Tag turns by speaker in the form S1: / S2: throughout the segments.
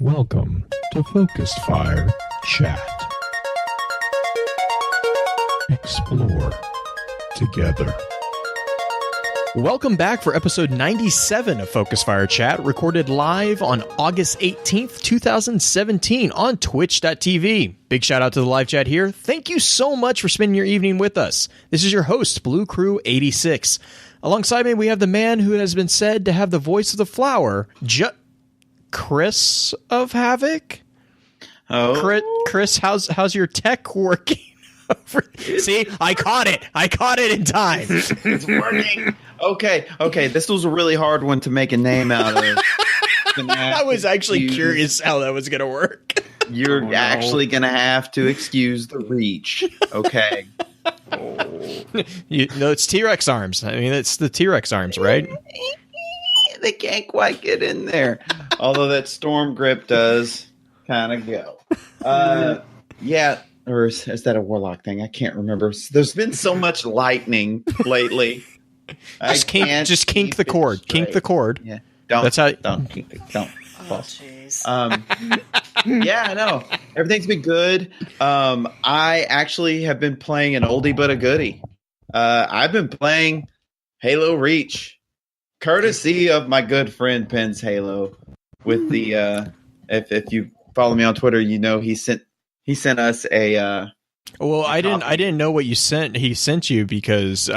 S1: Welcome to Focus Fire Chat. Explore together.
S2: Welcome back for episode 97 of Focus Fire Chat, recorded live on August 18th, 2017 on twitch.tv. Big shout out to the live chat here. Thank you so much for spending your evening with us. This is your host, Blue Crew 86. Alongside me, we have the man who has been said to have the voice of the flower, Chris of Havoc.
S3: Oh,
S2: Chris, how's your tech working? See, I caught it in time.
S3: it's working. Okay. This was a really hard one to make a name out of.
S2: I was actually curious how that was going to work.
S3: You're actually going to have to excuse the reach. Okay.
S2: It's T-Rex arms. I mean, it's the T-Rex arms, right?
S3: They can't quite get in there. Although that storm grip does kind of go. Yeah. Or is that a warlock thing? I can't remember. There's been so much lightning lately.
S2: Just kink the cord.
S3: Straight.
S2: Kink the cord.
S3: Yeah.
S2: Don't
S3: Kink it. Don't.
S4: Oh, jeez.
S3: Yeah, no. Everything's been good. I actually have been playing an oldie but a goodie. I've been playing Halo Reach, courtesy of my good friend Penn's Halo. With the if you follow me on Twitter, you know he sent us a.
S2: Well, I didn't know what he sent you because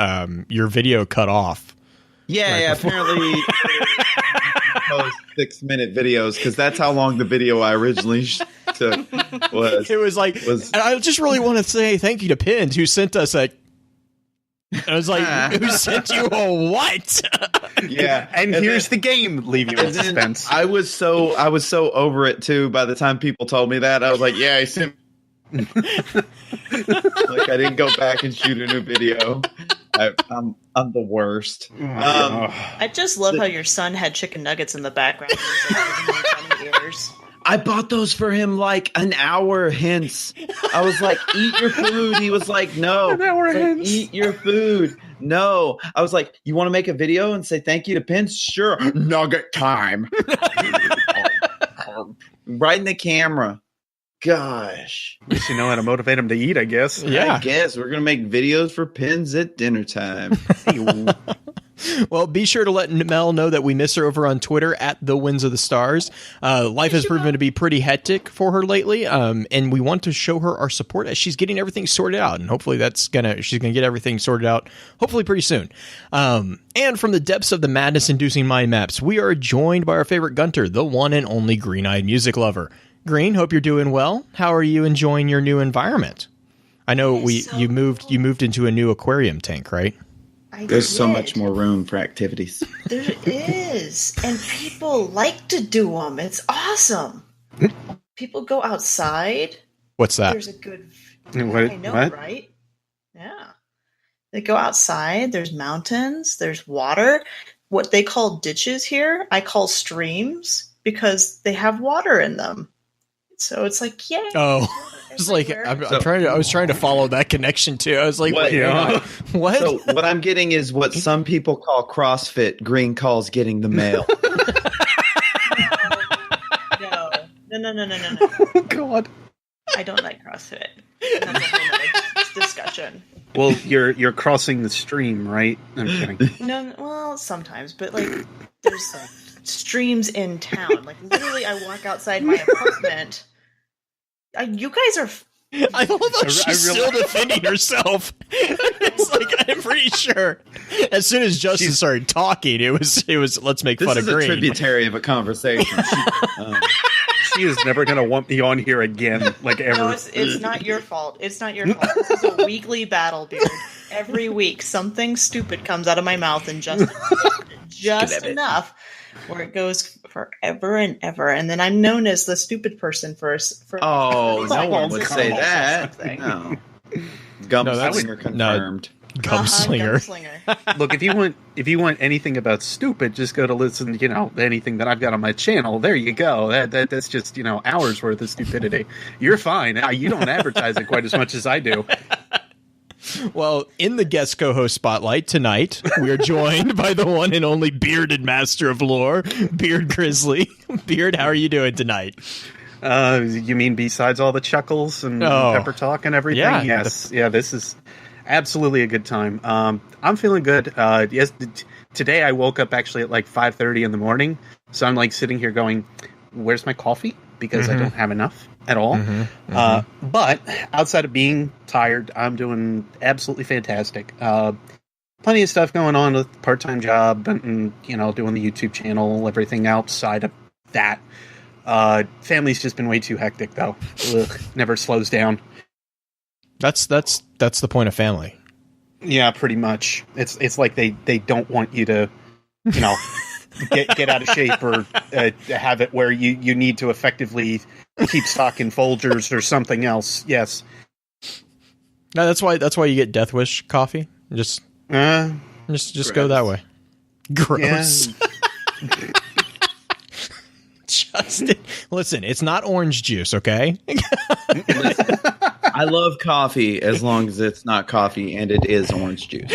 S2: your video cut off.
S3: Yeah, apparently post 6-minute videos because that's how long the video I originally took was.
S2: It was like, and I just really want to say thank you to Pins who sent us a. I was like, who sent you a what?
S3: Yeah,
S5: and here's the game. Leave you in suspense.
S3: I was so over it too. By the time people told me that, I was like, yeah, I sent. Like I didn't go back and shoot a new video. I'm the worst.
S4: I just love how your son had chicken nuggets in the background.
S3: I bought those for him like an hour hence. I was like, eat your food. He was like, no.
S5: An hour hence.
S3: Eat your food. No. I was like, you want to make a video and say thank you to Pence? Sure. Nugget time. Right in the camera. Gosh.
S5: At least you know how to motivate him to eat, I guess.
S2: Yeah.
S3: I guess we're going to make videos for Pins at dinner time.
S2: Well, be sure to let Mel know that we miss her over on Twitter at The Winds of the Stars. Life has proven to be pretty hectic for her lately, and we want to show her our support as she's getting everything sorted out, and hopefully she's gonna get everything sorted out hopefully pretty soon. And from the depths of the madness-inducing mind maps, we are joined by our favorite Gunter, the one and only green-eyed music lover. Green, hope you're doing well. How are you enjoying your new environment? I know you moved into a new aquarium tank, right?
S3: There's so much more room for activities.
S4: There is. And people like to do them. It's awesome. People go outside.
S2: What's that?
S4: There's a good...
S5: What?
S4: I know,
S5: What?
S4: right? Yeah. They go outside. There's mountains. There's water. What they call ditches here, I call streams because they have water in them. So it's like, yay.
S2: Oh, it's like I was trying to follow that connection too. I was like,
S3: What?
S2: what?
S3: So what I'm getting is what some people call CrossFit. Green calls getting the mail.
S4: No.
S5: Oh, God.
S4: I don't like CrossFit. That's a whole other discussion.
S5: Well, you're crossing the stream, right? I'm kidding.
S4: No, well, sometimes, but like, there's like streams in town. Like, literally, I walk outside my apartment. You guys are.
S2: I love how she's still defending herself. It's like I'm pretty sure. As soon as Justin started talking, it was. Let's make fun of Green.
S3: This is a tributary of a conversation.
S5: She is never going to want me on here again, like ever.
S4: No, it's not your fault. It's not your fault. This is a weekly battle, Beard. Every week, something stupid comes out of my mouth, and just enough where it goes forever and ever, and then I'm known as the stupid person for
S3: no one would say that. No. Gunslinger confirmed.
S2: Gunslinger.
S5: Look, if you want anything about stupid, just go to listen to anything that I've got on my channel. There you go. That's just hours worth of stupidity. You're fine. You don't advertise it quite as much as I do.
S2: Well, in the guest co-host spotlight tonight, we are joined by the one and only bearded master of lore, BeardGrizzly. Beard, how are you doing tonight?
S5: You mean besides all the chuckles and pepper talk and everything?
S2: Yeah.
S5: Yes. Yeah, this is absolutely a good time. I'm feeling good. Yes, today I woke up actually at like 5:30 in the morning, so I'm like sitting here going, where's my coffee? Because I don't have enough at all. But outside of being tired, I'm doing absolutely fantastic. Plenty of stuff going on with part-time job and doing the YouTube channel, everything outside of that. Family's just been way too hectic though. Ugh, never slows down.
S2: That's the point of family.
S5: Yeah, pretty much. It's like they don't want you to, get out of shape or have it where you need to effectively keep stock in Folgers or something else. Yes.
S2: No, that's why you get Death Wish coffee. Just go that way. Gross.
S5: Yeah.
S2: Justin, listen, it's not orange juice, okay?
S3: I love coffee as long as it's not coffee and it is orange juice.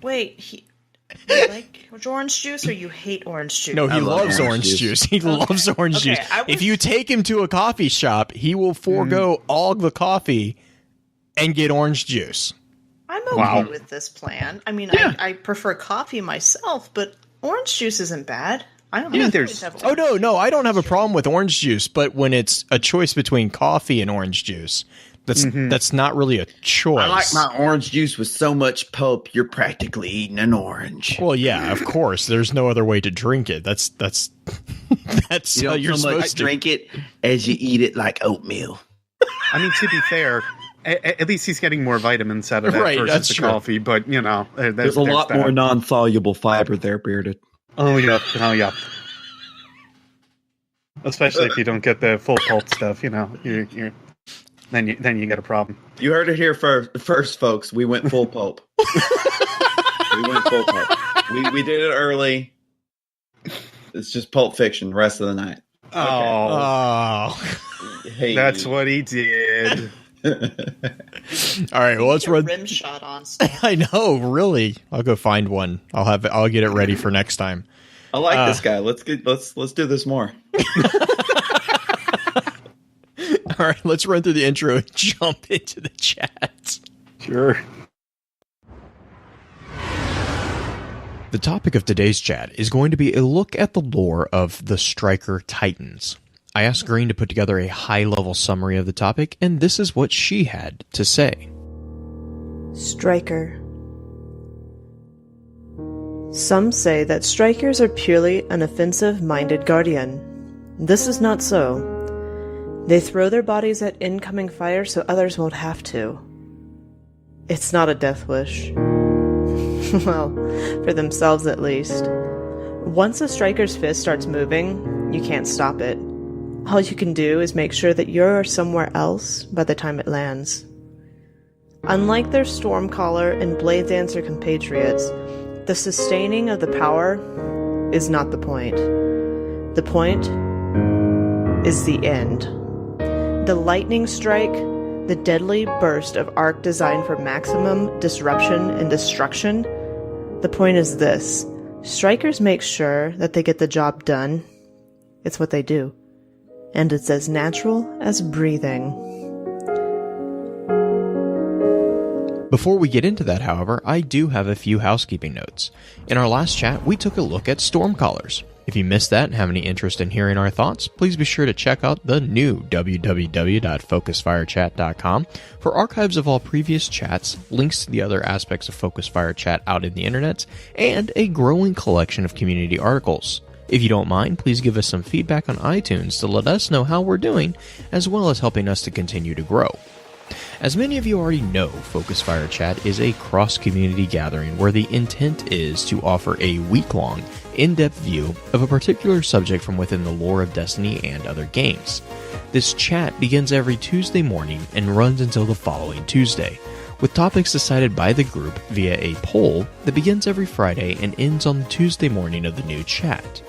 S4: Wait. You like orange juice or you hate orange juice?
S2: No, he loves orange juice. He loves orange juice. If you take him to a coffee shop, he will forego all the coffee and get orange juice.
S4: I'm okay with this plan. I mean, I prefer coffee myself, but orange juice isn't bad. I don't
S2: no, I don't have a problem with orange juice, but when it's a choice between coffee and orange juice, that's not really a choice.
S3: I like my orange juice with so much pulp, you're practically eating an orange.
S2: Well, yeah, of course. There's no other way to drink it. That's
S3: you
S2: how you're
S3: so much
S2: supposed to
S3: drink it as you eat it like oatmeal.
S5: I mean, to be fair, at least he's getting more vitamins out of that versus the coffee. But
S3: there's a lot more non-soluble fiber there, Bearded.
S5: Oh yeah. Especially if you don't get the full pulp stuff, you're then you got a problem.
S3: You heard it here first, folks. We went full pulp. We did it early. It's just Pulp Fiction the rest of the night.
S2: Oh.
S3: Hey,
S5: that's what he did.
S2: All right, well, let's run
S4: rim shot on stuff.
S2: I know, really. I'll go find one. I'll get it ready for next time.
S3: I like this guy. Let's do this more.
S2: All right, let's run through the intro and jump into the chat.
S5: Sure.
S2: The topic of today's chat is going to be a look at the lore of the Striker Titans. I asked Green to put together a high-level summary of the topic, and this is what she had to say.
S6: Striker. Some say that Strikers are purely an offensive-minded guardian. This is not so. They throw their bodies at incoming fire so others won't have to. It's not a death wish. Well, for themselves at least. Once a Striker's fist starts moving, you can't stop it. All you can do is make sure that you're somewhere else by the time it lands. Unlike their Stormcaller and Blade Dancer compatriots, the sustaining of the power is not the point. The point is the end. The lightning strike, the deadly burst of arc designed for maximum disruption and destruction. The point is this. Strikers make sure that they get the job done. It's what they do. And it's as natural as breathing.
S2: Before we get into that, however, I do have a few housekeeping notes. In our last chat, we took a look at Stormcallers. If you missed that and have any interest in hearing our thoughts, please be sure to check out the new www.focusfirechat.com for archives of all previous chats, links to the other aspects of Focus Fire Chat out in the internet, and a growing collection of community articles. If you don't mind, please give us some feedback on iTunes to let us know how we're doing, as well as helping us to continue to grow. As many of you already know, Focus Fire Chat is a cross-community gathering where the intent is to offer a week-long, in-depth view of a particular subject from within the lore of Destiny and other games. This chat begins every Tuesday morning and runs until the following Tuesday, with topics decided by the group via a poll that begins every Friday and ends on the Tuesday morning of the new chat.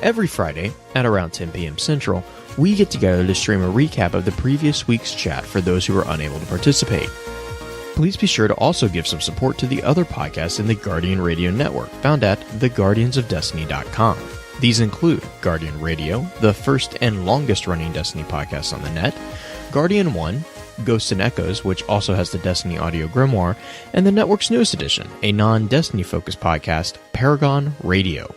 S2: Every Friday, at around 10 p.m. Central, we get together to stream a recap of the previous week's chat for those who are unable to participate. Please be sure to also give some support to the other podcasts in the Guardian Radio Network, found at theguardiansofdestiny.com. These include Guardian Radio, the first and longest-running Destiny podcast on the net, Guardian 1, Ghosts and Echoes, which also has the Destiny Audio Grimoire, and the network's newest edition, a non-Destiny-focused podcast, Paragon Radio.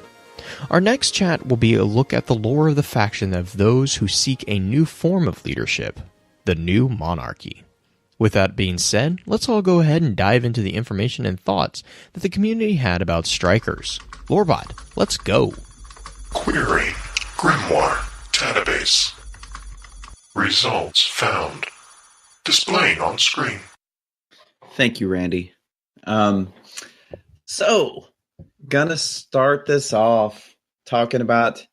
S2: Our next chat will be a look at the lore of the faction of those who seek a new form of leadership, the New Monarchy. With that being said, let's all go ahead and dive into the information and thoughts that the community had about Strikers. Lorebot, let's go.
S1: Query Grimoire database. Results found. Displaying on screen.
S3: Thank you, Randy. So, gonna start this off talking about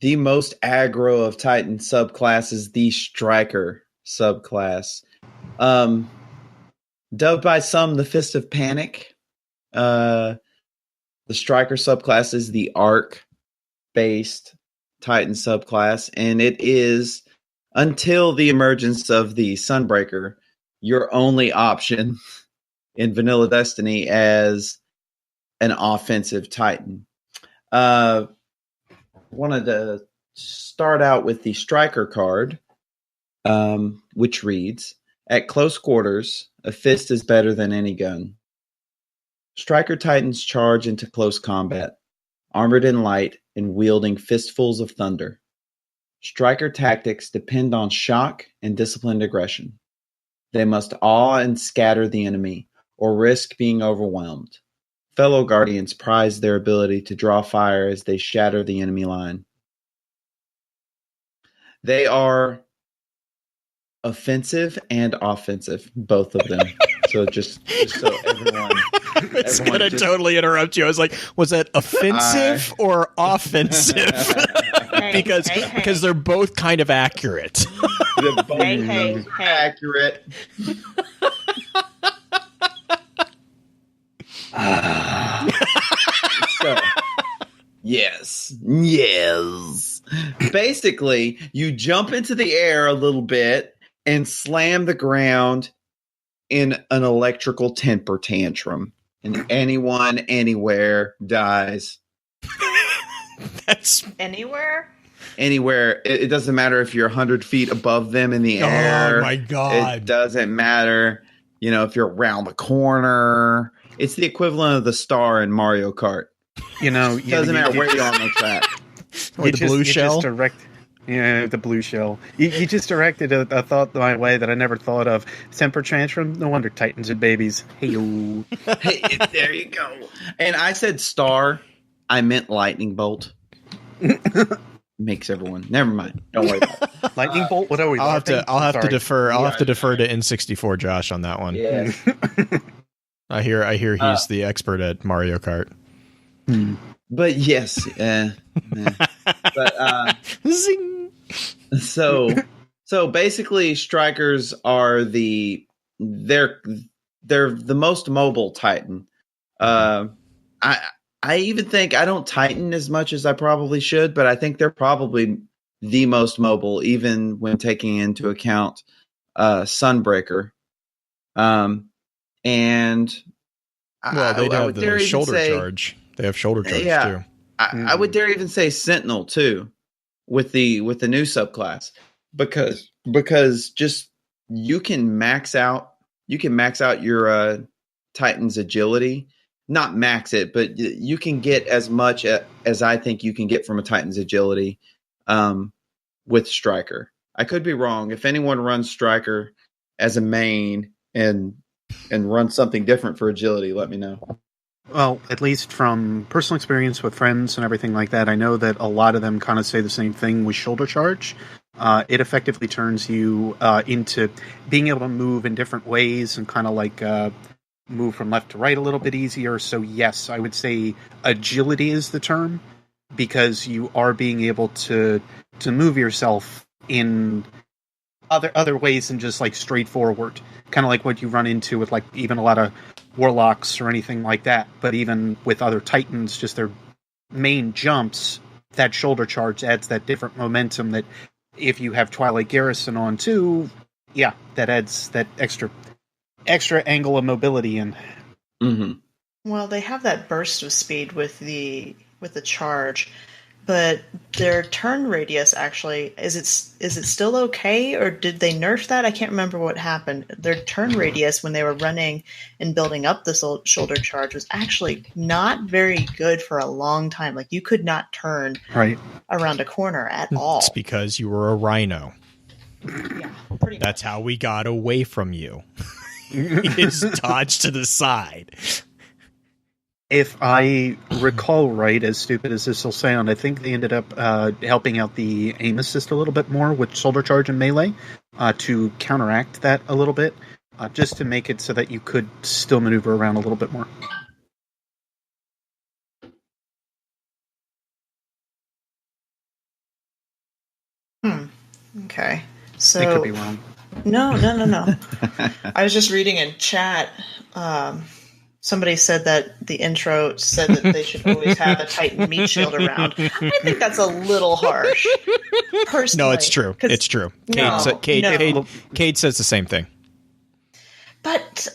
S3: the most aggro of Titan subclasses, the Striker subclass. Dubbed by some the Fist of Panic. The Striker subclass is the arc-based Titan subclass, and it is, until the emergence of the Sunbreaker, your only option in Vanilla Destiny as an offensive Titan. Wanted to start out with the Striker card, which reads, at close quarters, a fist is better than any gun. Striker Titans charge into close combat, armored in light and wielding fistfuls of thunder. Striker tactics depend on shock and disciplined aggression. They must awe and scatter the enemy, or risk being overwhelmed. Fellow Guardians prize their ability to draw fire as they shatter the enemy line. They are offensive and offensive, both of them. So just so everyone...
S2: It's going to totally interrupt you. I was like, was that offensive or offensive? Because they're both kind of accurate.
S3: They're both accurate. So, yes. Basically, you jump into the air a little bit and slam the ground in an electrical temper tantrum. And anyone, anywhere dies.
S2: That's
S4: Anywhere?
S3: Anywhere. It doesn't matter if you're 100 feet above them in the air.
S2: Oh my God.
S3: It doesn't matter, if you're around the corner. It's the equivalent of the star in Mario Kart. It doesn't matter where you are on the track.
S2: Or the blue shell.
S5: The blue shell. You just directed a thought my way that I never thought of. Temper tantrum? No wonder Titans are babies. Hey-o.
S3: Hey, there you go. And I said star. I meant lightning bolt. Makes everyone. Never mind. Don't worry about it.
S5: Lightning bolt? What are we?
S2: I'll have to defer. I'll have to defer to N64 Josh on that one.
S3: Yeah.
S2: I hear he's the expert at Mario Kart.
S3: But yes. But
S2: Zing.
S3: So basically, Strikers are they're the most mobile Titan. I even think I don't Titan as much as I probably should, but I think they're probably the most mobile, even when taking into account Sunbreaker. And
S2: they have the shoulder charge. They have shoulder charge too.
S3: I would dare even say Sentinel too, with the new subclass, because just you can max out your Titan's agility. Not max it, but you can get as much as I think you can get from a Titan's agility with Striker. I could be wrong. If anyone runs Striker as a main and runs something different for agility, let me know.
S5: Well, at least from personal experience with friends and everything like that, I know that a lot of them kind of say the same thing with shoulder charge. It effectively turns you into being able to move in different ways and kind of like move from left to right a little bit easier. So yes, I would say agility is the term, because you are being able to move yourself in other ways than just like straightforward, kind of like what you run into with like even a lot of warlocks or anything like that. But even with other Titans, just their main jumps, that shoulder charge adds that different momentum that if you have Twilight Garrison on too, yeah, that adds that extra extra angle of mobility in.
S3: Mm-hmm.
S4: Well, they have that burst of speed with the charge, but their turn radius actually is it still okay, or did they nerf that? I can't remember what happened. Their turn radius when they were running and building up the shoulder charge was actually not very good for a long time. Like you could not turn around a corner at all.
S2: It's because you were a rhino.
S4: Yeah, pretty
S2: That's how we got away from you. Is dodge to the side.
S5: If I recall right, as stupid as this will sound, I think they ended up helping out the aim assist a little bit more with shoulder charge and melee to counteract that a little bit, just to make it so that you could still maneuver around a little bit more.
S4: Okay. So
S5: I could be wrong.
S4: No. I was just reading in chat. Somebody said that the intro said that they should always have a Titan meat shield around. I think that's a little harsh. Personally,
S2: No, it's true. It's true. Cade says the same thing.
S4: But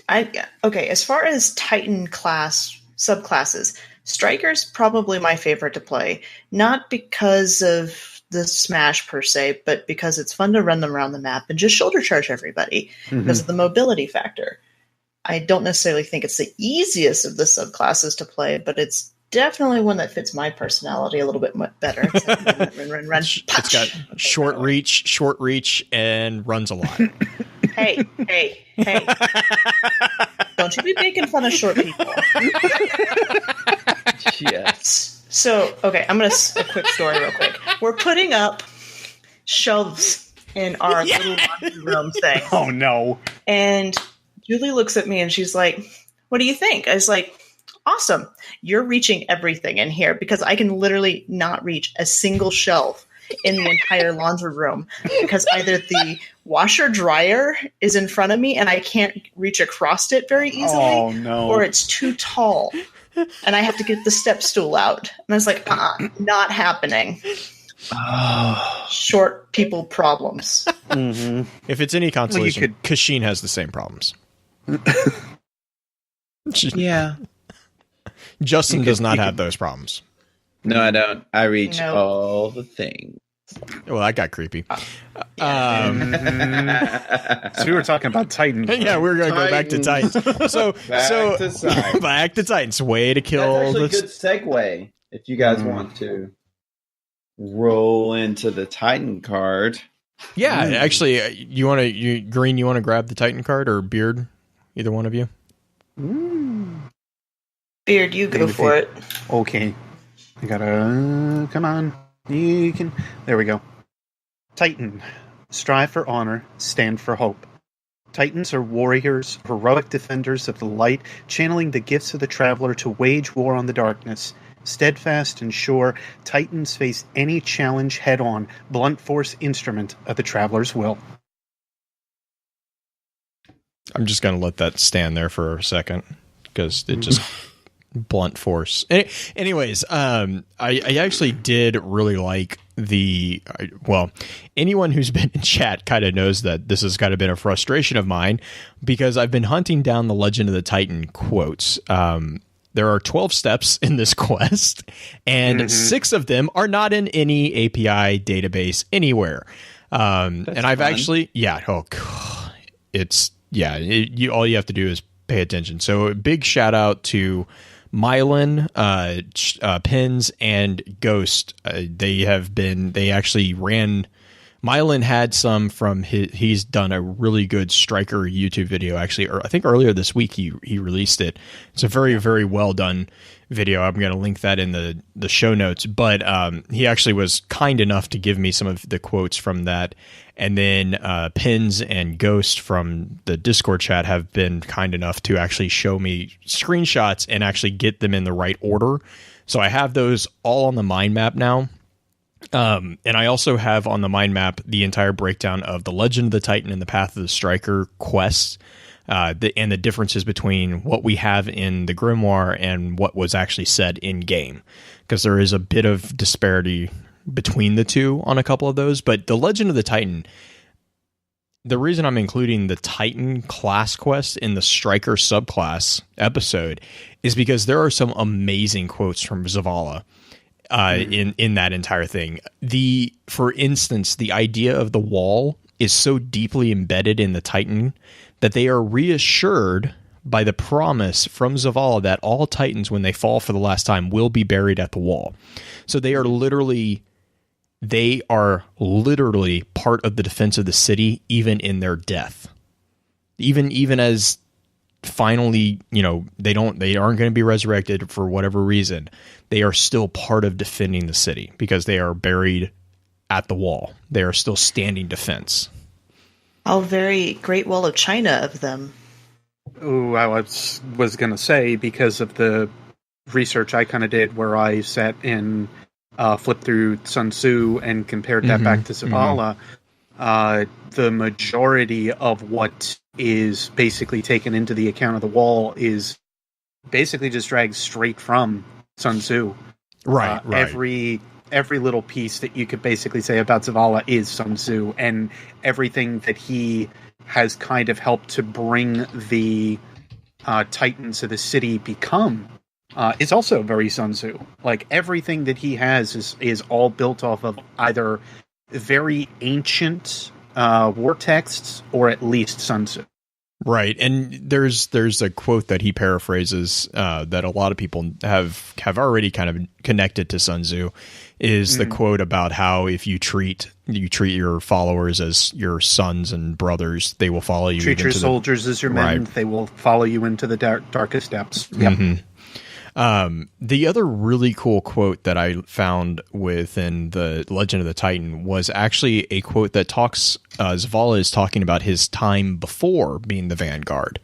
S4: as far as Titan class subclasses, Striker's probably my favorite to play. Not because of the smash per se, but because it's fun to run them around the map and just shoulder charge everybody because of the mobility factor. I don't necessarily think it's the easiest of the subclasses to play, but it's definitely one that fits my personality a little bit better. It's run.
S2: It's got short reach, and runs a lot.
S4: Hey. Don't you be making fun of short people.
S3: Yes.
S4: So, okay, I'm going to a quick story real quick. We're putting up shelves in our little laundry room thing.
S5: Oh, no.
S4: And Julie looks at me and she's like, what do you think? I was like, awesome. You're reaching everything in here because I can literally not reach a single shelf in the entire laundry room because either the washer dryer is in front of me and I can't reach across it very easily, or it's too tall and I have to get the step stool out. And I was like, not happening. Short people problems.
S5: Mm-hmm.
S2: If it's any consolation, Kashin has the same problems.
S3: Yeah.
S2: Justin does not have those problems.
S3: No, I don't. I reach all the things.
S2: Well, that got creepy.
S5: So we were talking about Titan.
S2: Yeah, we're going to go back to Titans. Back to Titans. Way to kill.
S3: That's actually a good segue if you guys want to roll into the Titan card.
S2: Yeah, actually, Green, you want to grab the Titan card, or Beard? Either one of you.
S4: Beard, you go for it.
S5: Okay. I gotta... come on. You can... There we go. Titan. Strive for honor. Stand for hope. Titans are warriors, heroic defenders of the light, channeling the gifts of the traveler to wage war on the darkness. Steadfast and sure, Titans face any challenge head-on, blunt force instrument of the traveler's will.
S2: I'm just going to let that stand there for a second because it just blunt force. Anyways, I actually did really like anyone who's been in chat kind of knows that this has kind of been a frustration of mine because I've been hunting down the Legend of the Titan quotes. There are 12 steps in this quest, and 6 of them are not in any API database anywhere. And I've
S3: fun.
S2: actually, all you have to do is pay attention. So a big shout out to Mylan, Pins, and Ghost. Mylan had some from he's done a really good Striker YouTube video, actually, or I think earlier this week he released it. It's a very, very well done video. I'm going to link that in the show notes, but he actually was kind enough to give me some of the quotes from that. And then Pins and Ghost from the Discord chat have been kind enough to actually show me screenshots and actually get them in the right order. So I have those all on the mind map now. And I also have on the mind map the entire breakdown of the Legend of the Titan and the Path of the Striker quests, and the differences between what we have in the Grimoire and what was actually said in game, because there is a bit of disparity between the two on a couple of those. But the Legend of the Titan, the reason I'm including the Titan class quest in the Striker subclass episode is because there are some amazing quotes from Zavala in that entire thing. For instance, the idea of the wall is so deeply embedded in the Titan that they are reassured by the promise from Zavala that all Titans, when they fall for the last time, will be buried at the wall. So they are literally part of the defense of the city, even in their death. Even as finally, they aren't going to be resurrected for whatever reason. They are still part of defending the city because they are buried at the wall. They are still standing defense.
S4: How very Great Wall of China of them.
S5: Oh, I was going to say, because of the research I kind of did where I sat and flipped through Sun Tzu and compared that back to Zavala, the majority of what is basically taken into the account of the wall is basically just dragged straight from Sun Tzu.
S2: Right.
S5: Every little piece that you could basically say about Zavala is Sun Tzu, and everything that he has kind of helped to bring the Titans of the city become is also very Sun Tzu. Like, everything that he has is all built off of either very ancient war texts or at least Sun Tzu.
S2: Right, and there's a quote that he paraphrases that a lot of people have already kind of connected to Sun Tzu, is the quote about how if you treat your followers as your sons and brothers, they will follow you.
S5: Treat your soldiers as your men; they will follow you into the darkest depths. Yep.
S2: The other really cool quote that I found within the Legend of the Titan was actually a quote that talks, Zavala is talking about his time before being the Vanguard.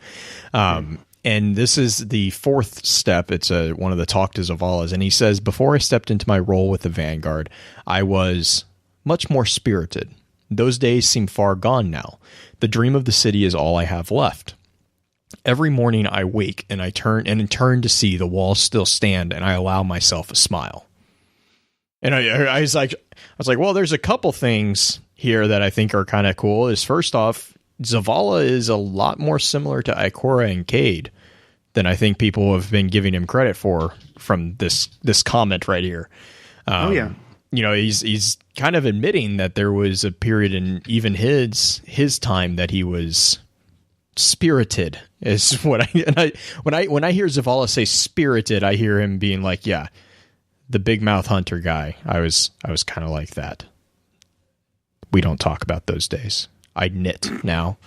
S2: And this is the fourth step. It's one of the talk to Zavalas. And he says, before I stepped into my role with the Vanguard, I was much more spirited. Those days seem far gone now. The dream of the city is all I have left. Every morning I wake and I turn to see the walls still stand, and I allow myself a smile. And I was like, well, there's a couple things here that I think are kind of cool. Is first off, Zavala is a lot more similar to Ikora and Cade than I think people have been giving him credit for from this comment right here. He's kind of admitting that there was a period in even his time that he was spirited, is what when I hear Zavala say spirited, I hear him being like, yeah, the big mouth hunter guy. I was kind of like that. We don't talk about those days. I knit now.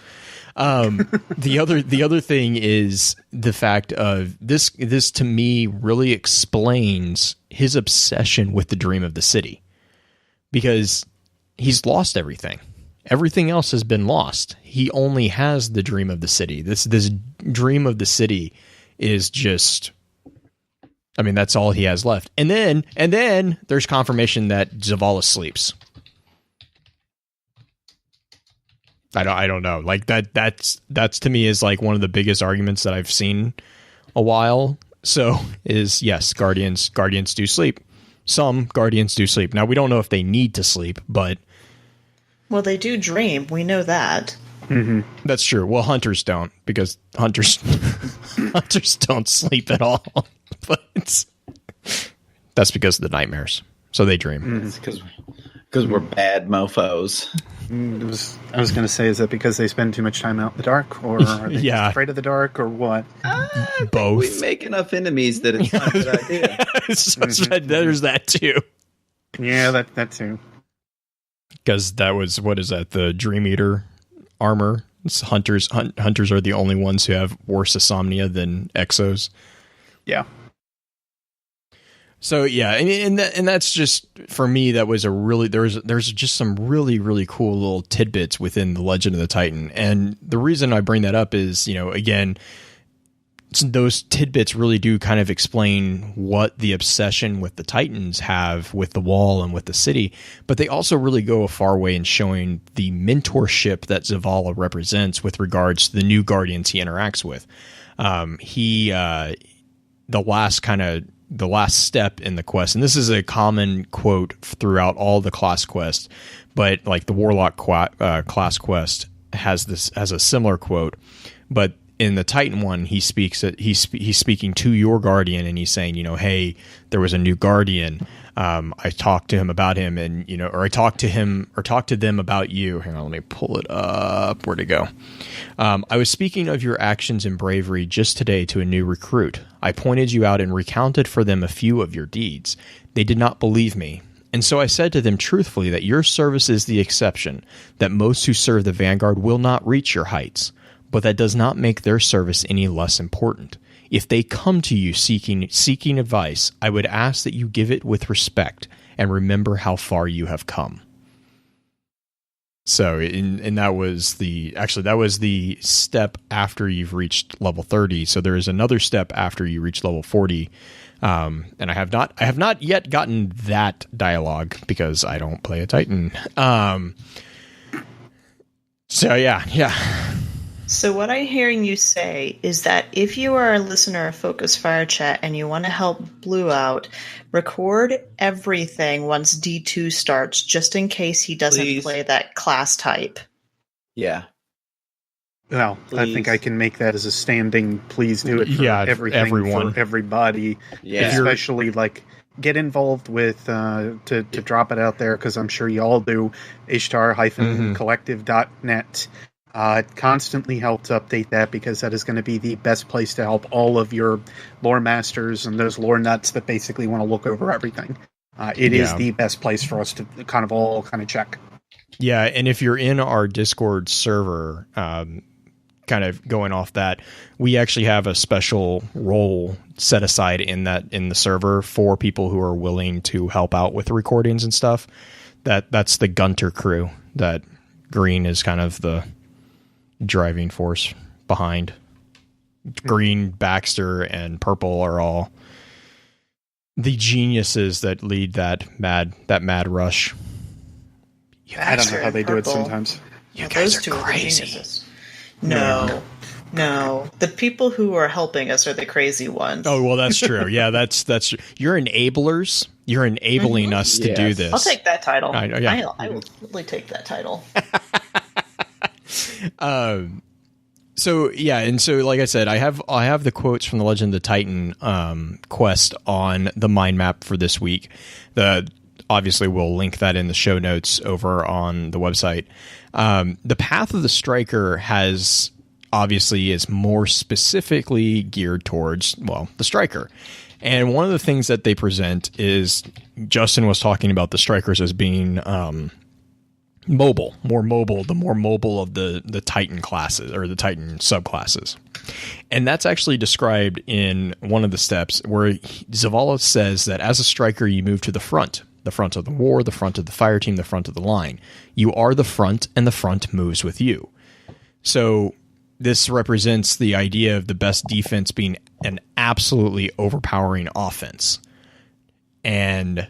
S2: The other thing is the fact of this to me really explains his obsession with the dream of the city, because he's lost everything. Everything else has been lost. He only has the dream of the city. This dream of the city is just, I mean, that's all he has left. And then there's confirmation that Zavala sleeps. I don't know. Like that's to me is like one of the biggest arguments that I've seen a while. So is, yes, Guardians do sleep. Some Guardians do sleep. Now we don't know if they need to sleep, but
S4: well, they do dream. We know that.
S2: Mm-hmm. That's true. Well, hunters don't, because hunters don't sleep at all. But that's because of the nightmares. So they dream.
S3: It's because we're bad mofos.
S5: I was going to say, is that because they spend too much time out in the dark, or are they just afraid of the dark, or what?
S3: Both. We make enough enemies that it's not a good idea.
S2: There's that too.
S5: Yeah, that too.
S2: Because that was, what is that? The Dream Eater armor. It's hunters are the only ones who have worse insomnia than Exos.
S5: Yeah.
S2: So yeah, and that's just, for me, that was a really, there's just some really, really cool little tidbits within the Legend of the Titan. And the reason I bring that up is, again, those tidbits really do kind of explain what the obsession with the Titans have with the wall and with the city, but they also really go a far way in showing the mentorship that Zavala represents with regards to the new Guardians he interacts with. The last step in the quest, and this is a common quote throughout all the class quests, but like the Warlock class quest has a similar quote, but in the Titan one, he's speaking to your guardian, and he's saying, hey, there was a new guardian. I talked to him about him, and or I talked to them about you. Hang on, let me pull it up. Where'd it go? I was speaking of your actions and bravery just today to a new recruit. I pointed you out and recounted for them a few of your deeds. They did not believe me. And so I said to them truthfully that your service is the exception, that most who serve the Vanguard will not reach your heights. But that does not make their service any less important. If they come to you seeking advice, I would ask that you give it with respect and remember how far you have come. So, and that was the step after you've reached level 30. So there is another step after you reach level 40. And I have not yet gotten that dialogue because I don't play a Titan. So yeah.
S4: So what I'm hearing you say is that if you are a listener of Focus Fire Chat and you want to help Blue out, record everything once D2 starts, just in case he doesn't play that class type.
S3: Yeah.
S5: Well, please. I think I can make that as a standing, please do it for everyone. For everybody. Yeah. Especially, get involved with, to drop it out there, because I'm sure you all do, ishtar-collective.net. Constantly help to update that, because that is going to be the best place to help all of your lore masters and those lore nuts that basically want to look over everything. It is the best place for us to all check.
S2: Yeah, and if you're in our Discord server, kind of going off that, we actually have a special role set aside in the server for people who are willing to help out with the recordings and stuff. That's the Gunter crew that Green is kind of the driving force behind. Green, Baxter, and Purple are all the geniuses that lead that mad rush.
S5: I don't know how they do it sometimes.
S2: You guys are crazy.
S4: No. The people who are helping us are the crazy ones.
S2: Oh, well, that's true. Yeah, that's you're enablers. You're enabling us to do this.
S4: I'll take that title.
S2: I
S4: will totally take that title.
S2: So like I said, I have the quotes from the Legend of the Titan quest on the mind map for this week. Obviously we'll link that in the show notes over on the website. The Path of the Striker is more specifically geared towards, the Striker. And one of the things that they present is, Justin was talking about the Strikers as being more mobile of the Titan classes or the Titan subclasses. And that's actually described in one of the steps where Zavala says that as a striker, you move to the front of the war, the front of the fire team, the front of the line. You are the front, and the front moves with you. So this represents the idea of the best defense being an absolutely overpowering offense. And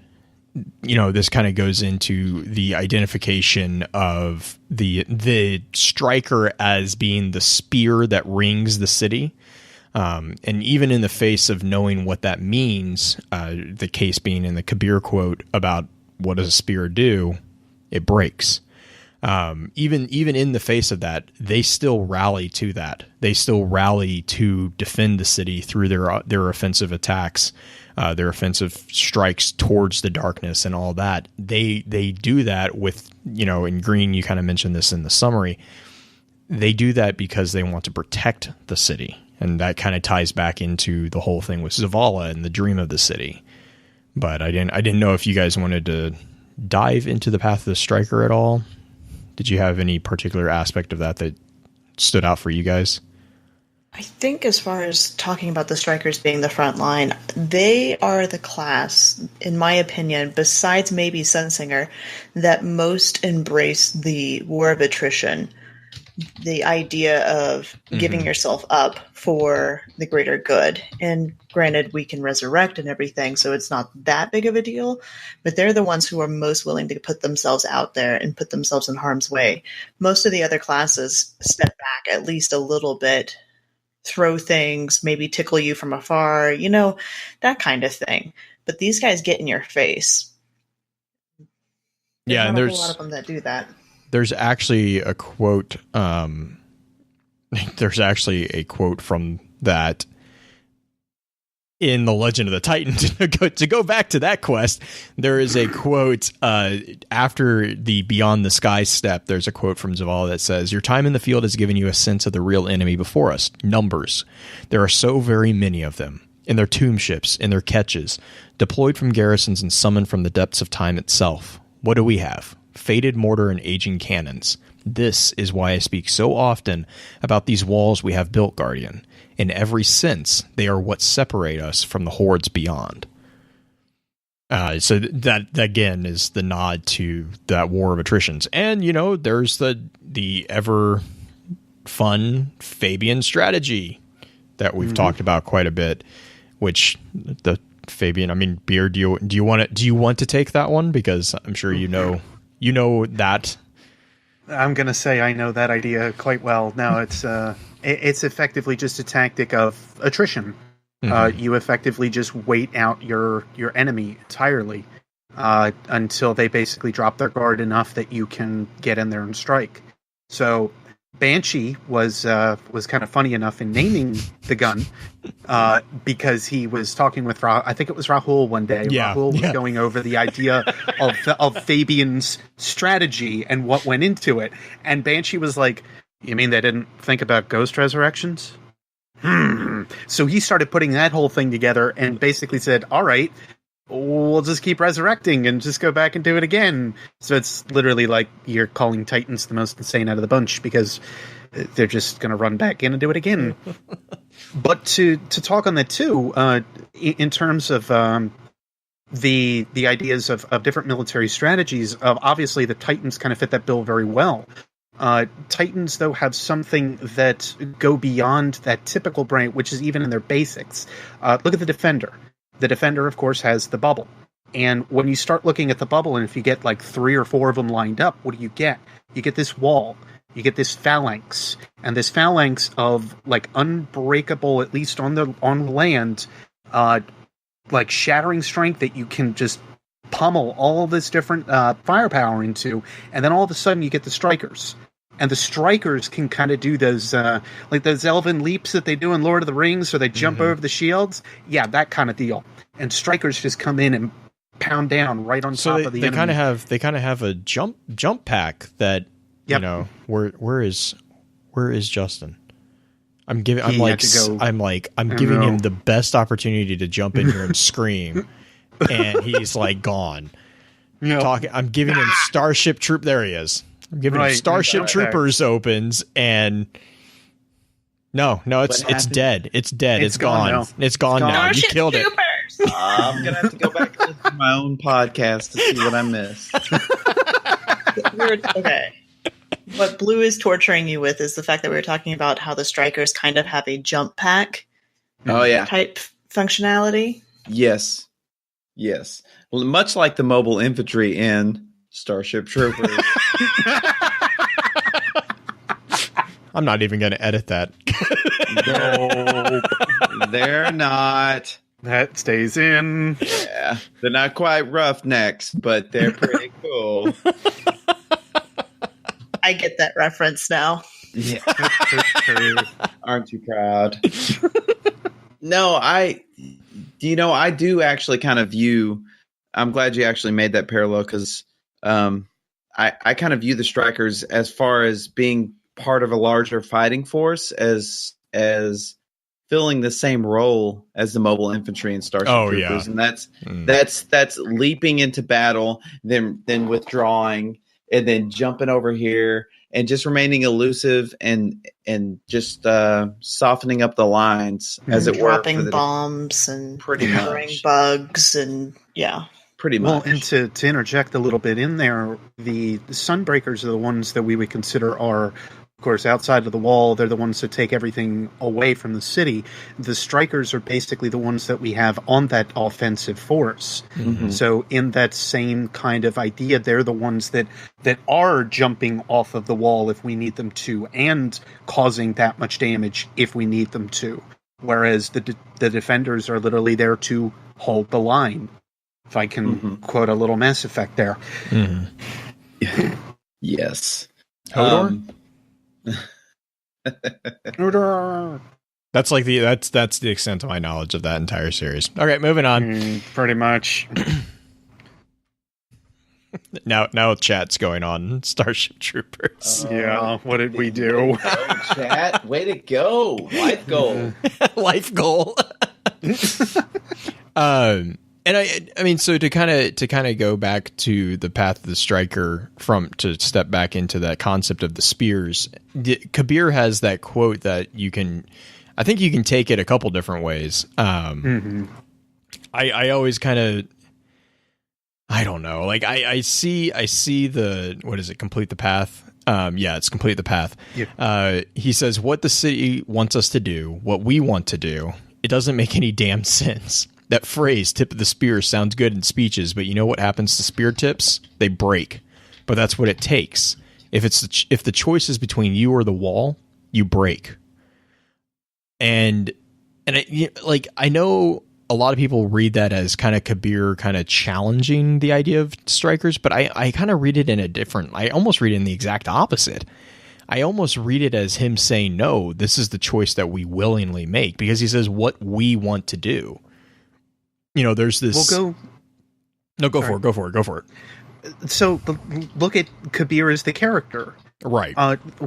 S2: this kind of goes into the identification of the striker as being the spear that rings the city. And even in the face of knowing what that means, the case being in the Kabir quote about what does a spear do, it breaks. Even in the face of that, they still rally to that. They still rally to defend the city through their offensive attacks. Their offensive strikes towards the darkness and all that. They do that with, in Green, you kind of mentioned this in the summary. They do that because they want to protect the city. And that kind of ties back into the whole thing with Zavala and the dream of the city. But I didn't know if you guys wanted to dive into the Path of the Striker at all. Did you have any particular aspect of that stood out for you guys?
S4: I think as far as talking about the Strikers being the front line, they are the class, in my opinion, besides maybe Sunsinger, that most embrace the war of attrition. The idea of giving yourself up for the greater good. And granted, we can resurrect and everything, so it's not that big of a deal. But they're the ones who are most willing to put themselves out there and put themselves in harm's way. Most of the other classes step back at least a little bit, throw things, maybe tickle you from afar, that kind of thing. But these guys get in your face.
S2: And
S4: there's a lot of them that do that.
S2: There's actually a quote. There's actually a quote from that in the Legend of the Titan. To go back to that quest, there is a quote after the Beyond the Sky step. There's a quote from Zavala that says, "Your time in the field has given you a sense of the real enemy before us. Numbers. There are so very many of them. In their tomb ships, in their catches, deployed from garrisons and summoned from the depths of time itself. What do we have? Faded mortar and aging cannons. This is why I speak so often about these walls we have built, Guardian. In every sense, they are what separate us from the hordes beyond." So that again is the nod to that war of attritions. And there's the ever fun Fabian strategy that we've talked about quite a bit. Which the Fabian, I mean, Beard, do you want to take that one, because I'm sure you know that.
S5: I'm gonna say I know that idea quite well. Now it's effectively just a tactic of attrition. You effectively just wait out your enemy entirely until they basically drop their guard enough that you can get in there and strike. So Banshee was kind of funny enough in naming the gun because he was talking with I think it was Rahul one day.
S2: Yeah,
S5: Rahul was going over the idea of Fabian's strategy and what went into it, and Banshee was like, "You mean they didn't think about ghost resurrections?" So he started putting that whole thing together and basically said, "All right, we'll just keep resurrecting and just go back and do it again." So it's literally like you're calling Titans the most insane out of the bunch because they're just going to run back in and do it again. But to talk on that too, in terms of the ideas of different military strategies, obviously the Titans kind of fit that bill very well. Titans, though, have something that go beyond that typical brain, which is even in their basics. Look at the Defender. The Defender, of course, has the bubble. And when you start looking at the bubble, and if you get like 3 or 4 of them lined up, what do you get? You get this wall. You get this phalanx. And this phalanx of like unbreakable, at least on the land, like shattering strength that you can just pummel all this different firepower into. And then all of a sudden you get the Strikers. And the Strikers can kind of do those, like those elven leaps that they do in Lord of the Rings, where they jump over the shields. Yeah, that kind of deal. And Strikers just come in and pound down right on top of the enemy.
S2: They kind of have a jump pack that where is Justin? I'm giving him the best opportunity to jump in here and scream, and he's like gone. I'm giving him Starship Troop. There he is. I'm giving him Starship Troopers opens, and no, it's dead. It's dead. It's gone.
S5: Now.
S2: It's gone now.
S4: Starship
S2: You killed
S4: Troopers.
S2: it.
S3: I'm gonna have to go back to my own podcast to see what I missed.
S4: Okay. What Blue is torturing you with is the fact that we were talking about how the Strikers kind of have a jump pack type functionality.
S3: Yes. Well, much like the mobile infantry in Starship Troopers.
S2: I'm not even going to edit that.
S3: No, they're not.
S5: That stays in.
S3: Yeah, they're not quite roughnecks, but they're pretty cool.
S4: I get that reference now.
S3: Yeah. Aren't you proud? No, I do actually kind of view. I'm glad you actually made that parallel, because I kind of view the Strikers as far as being part of a larger fighting force as filling the same role as the mobile infantry and Starship Troopers, and that's leaping into battle, then withdrawing, and then jumping over here and just remaining elusive and just softening up the lines, as it were.
S4: Dropping bombs and throwing bugs and
S3: pretty much.
S5: Well, and to interject a little bit in there, the Sunbreakers are the ones that we would consider are, of course, outside of the wall. They're the ones that take everything away from the city. The Strikers are basically the ones that we have on that offensive force. Mm-hmm. So in that same kind of idea, they're the ones that are jumping off of the wall if we need them to, and causing that much damage if we need them to. Whereas the Defenders are literally there to hold the line. If I can quote a little Mass Effect there.
S2: Mm-hmm.
S3: Yes.
S2: Hodor? That's like that's the extent of my knowledge of that entire series. Okay, moving on.
S5: Pretty much.
S2: Now chat's going on Starship Troopers.
S5: Yeah, what did we do?
S3: Chat, way to go. Life goal.
S2: Life goal. And I mean, so to kind of go back to the path of the striker, to step back into that concept of the spears, Kabir has that quote that I think you can take it a couple different ways. I always kind of, I don't know, like I see the, what is it? Complete the path. Yeah, it's complete the path. Yeah. He says, what the city wants us to do, what we want to do, it doesn't make any damn sense. That phrase, tip of the spear, sounds good in speeches, but you know what happens to spear tips? They break. But that's what it takes. If the choice is between you or the wall, you break. And I know a lot of people read that as kind of Kabir kind of challenging the idea of strikers, but I kind of read it I almost read it in the exact opposite. I almost read it as him saying, no, this is the choice that we willingly make, because he says what we want to do. You know, there's this. Go for it.
S5: So look at Kabir as the character.
S2: Right.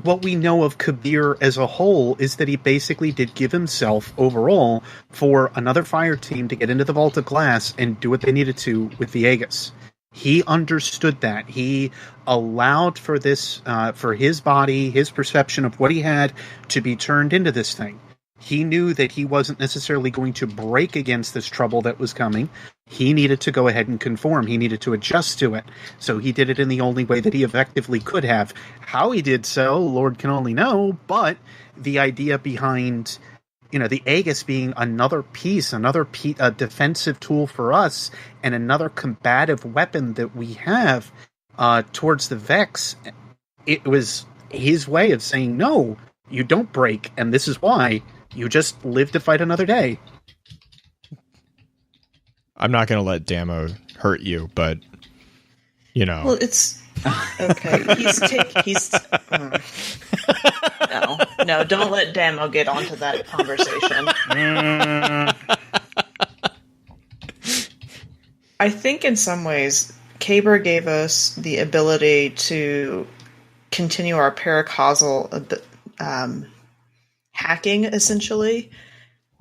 S5: What we know of Kabir as a whole is that he basically did give himself overall for another fire team to get into the Vault of Glass and do what they needed to with the Aegis. He understood that. He allowed for this, for his body, his perception of what he had to be turned into this thing. He knew that he wasn't necessarily going to break against this trouble that was coming. He needed to go ahead and conform. He needed to adjust to it. So he did it in the only way that he effectively could have. How he did so, Lord can only know, but the idea behind, the Aegis being another piece, a defensive tool for us, and another combative weapon that we have towards the Vex, it was his way of saying, no, you don't break, and this is why. You just live to fight another day.
S2: I'm not going to let Damo hurt you, but
S4: Well, it's okay. No, don't let Damo get onto that conversation. I think in some ways, Kabir gave us the ability to continue our paracausal hacking, essentially,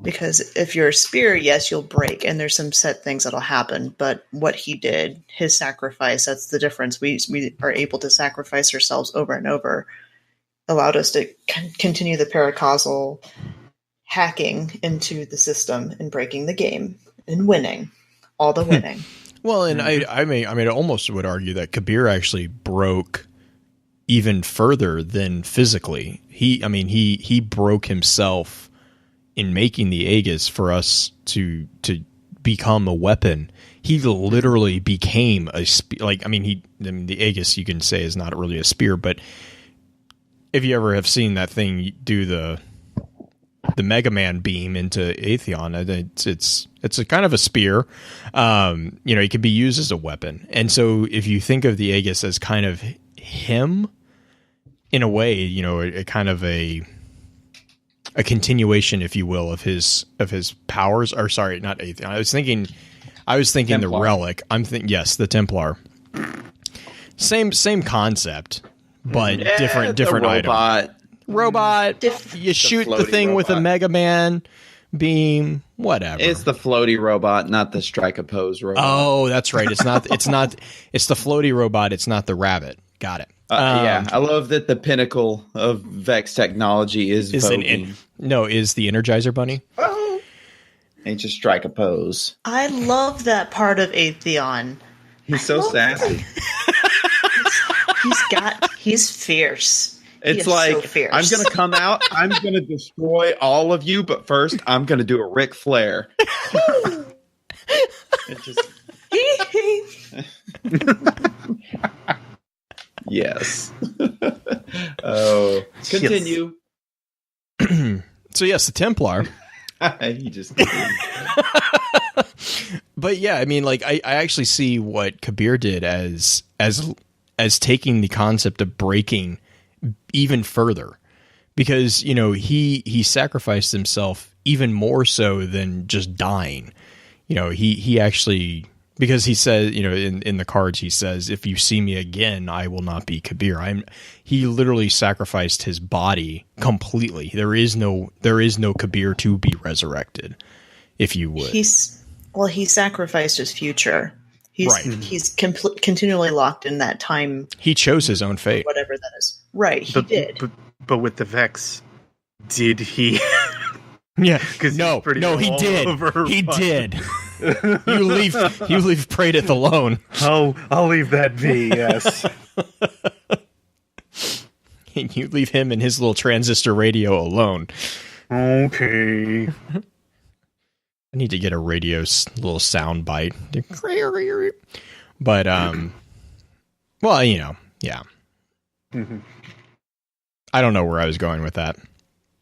S4: because if you're a spear, yes, you'll break, and there's some set things that'll happen, but what he did, his sacrifice, that's the difference. We are able to sacrifice ourselves over and over, allowed us to continue the paracausal hacking into the system and breaking the game and winning, all the winning.
S2: Well, and I almost would argue that Kabir actually broke even further than physically. He broke himself in making the Aegis for us to become a weapon. He literally became a the Aegis, you can say, is not really a spear, but if you ever have seen that thing do the Mega Man beam into Atheon, it's a kind of a spear. It can be used as a weapon. And so if you think of the Aegis as kind of him, in a way, a kind of a continuation, if you will, of his powers. Or sorry, not Atheon. I was thinking Templar. The relic. Yes, the Templar. Same concept, but different item. Robot. You shoot the thing with a Mega Man beam, whatever.
S3: It's the floaty robot, not the strike oppose robot.
S2: Oh, that's right. It's not. It's the floaty robot. It's not the rabbit. Got it.
S3: Yeah, I love that the pinnacle of Vex technology is
S2: the Energizer Bunny.
S3: Oh, and just strike a pose.
S4: I love that part of Atheon.
S3: He's so sassy.
S4: He's fierce.
S3: It's like, so fierce. I'm going to come out, I'm going to destroy all of you, but first I'm going to do a Ric Flair. It just... Yes. Oh, continue.
S2: So yes, the Templar.
S3: He just.
S2: But yeah, I actually see what Kabir did as as taking the concept of breaking even further, because he sacrificed himself even more so than just dying. He actually, because he says, in the cards he says, if you see me again, I will not be Kabir. He literally sacrificed his body completely. There is no Kabir to be resurrected, if you would.
S4: He sacrificed his future. He's continually locked in that time.
S2: He chose his own fate.
S4: Whatever that is. Right, he did.
S5: But with the Vex, did he?
S2: Yeah. No, he did. He did. You leave Praedith alone.
S5: I'll leave that be, yes.
S2: You leave him and his little transistor radio alone.
S5: Okay.
S2: I need to get a radio little sound bite. But, well, yeah.
S5: Mm-hmm.
S2: I don't know where I was going with that.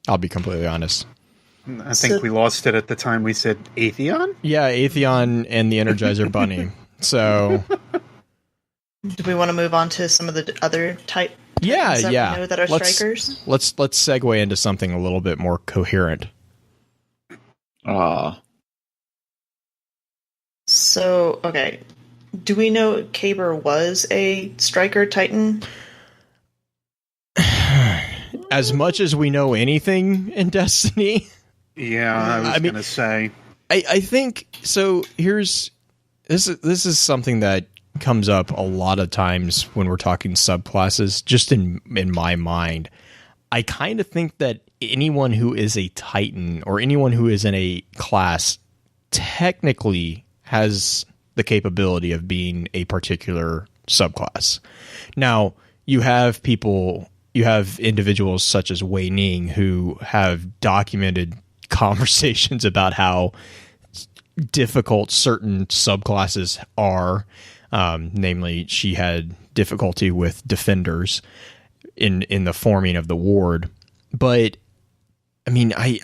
S2: I'll be completely honest.
S5: I think we lost it at the time we said Atheon?
S2: Yeah, Atheon and the Energizer Bunny. So...
S4: Do we want to move on to some of the other type?
S2: Yeah.
S4: We know that are strikers.
S2: Let's segue into something a little bit more coherent.
S4: So, okay. Do we know Kabir was a striker titan?
S2: As much as we know anything in Destiny.
S5: Yeah, I was going to say.
S2: I think so. This is something that comes up a lot of times when we're talking subclasses. Just in my mind, I kind of think that anyone who is a Titan or anyone who is in a class technically has the capability of being a particular subclass. Now, you have individuals such as Wei Ning who have documented conversations about how difficult certain subclasses are. Namely, she had difficulty with defenders in the forming of the ward. But I mean, I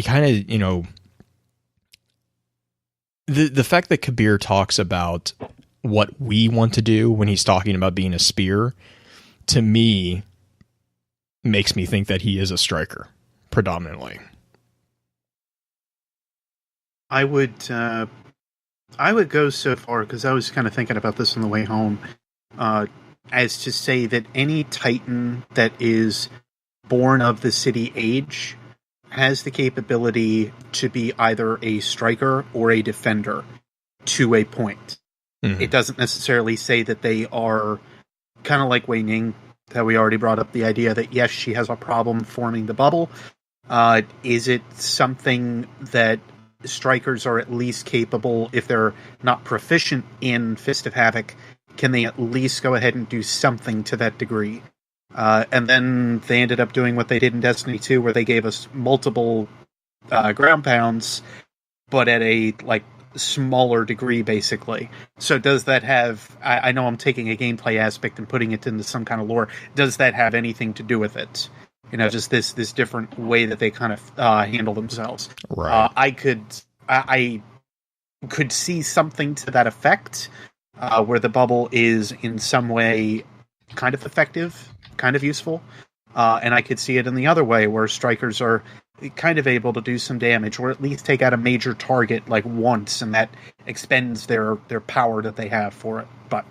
S2: kind of, the fact that Kabir talks about what we want to do when he's talking about being a spear, to me, makes me think that he is a striker predominantly.
S5: I would go so far, because I was kind of thinking about this on the way home, as to say that any Titan that is born of the city age has the capability to be either a striker or a defender to a point. Mm-hmm. It doesn't necessarily say that they are kind of like Wei Ning, that we already brought up the idea that, yes, she has a problem forming the bubble. Is it something that strikers are at least capable, if they're not proficient in Fist of Havoc, can they at least go ahead and do something to that degree? And then they ended up doing what they did in Destiny 2, where they gave us multiple ground pounds, but at a smaller degree, basically. So does that have... I know I'm taking a gameplay aspect and putting it into some kind of lore. Does that have anything to do with it? Just this different way that they kind of handle themselves.
S2: Right.
S5: I could see something to that effect, where the bubble is in some way kind of effective, kind of useful, and I could see it in the other way, where strikers are kind of able to do some damage, or at least take out a major target once, and that expends their power that they have for it. But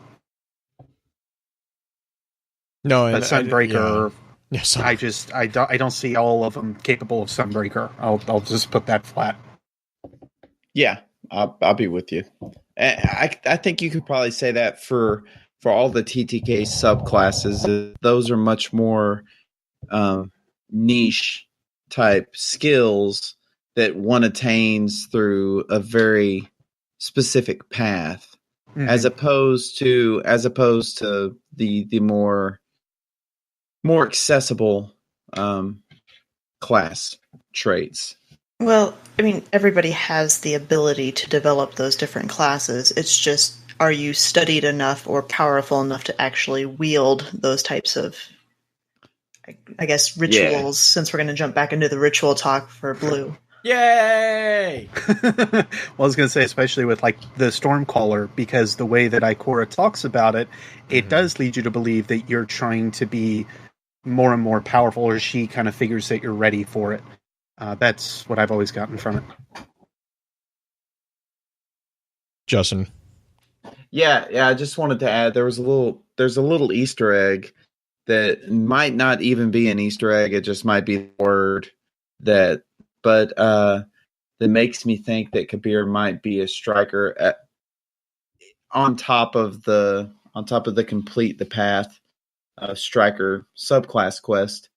S2: no,
S5: that Sunbreaker.
S2: Yeah. Yes,
S5: I don't see all of them capable of Sunbreaker. I'll just put that flat.
S3: Yeah, I'll be with you. I think you could probably say that for all the TTK subclasses, those are much more niche type skills that one attains through a very specific path, mm-hmm. as opposed to the more accessible class traits.
S4: Well, I mean, everybody has the ability to develop those different classes. It's just, are you studied enough or powerful enough to actually wield those types of, I guess, rituals, since we're going to jump back into the ritual talk for Blue.
S2: Yay!
S5: Well, I was going to say, especially with like the Stormcaller, because the way that Ikora talks about it, it does lead you to believe that you're trying to be more and more powerful, or she kind of figures that you're ready for it. That's what I've always gotten from it.
S2: Justin.
S3: Yeah. I just wanted to add there's a little Easter egg that might not even be an Easter egg. It just might be the word that makes me think that Kabir might be a striker on top of the complete the path striker subclass quest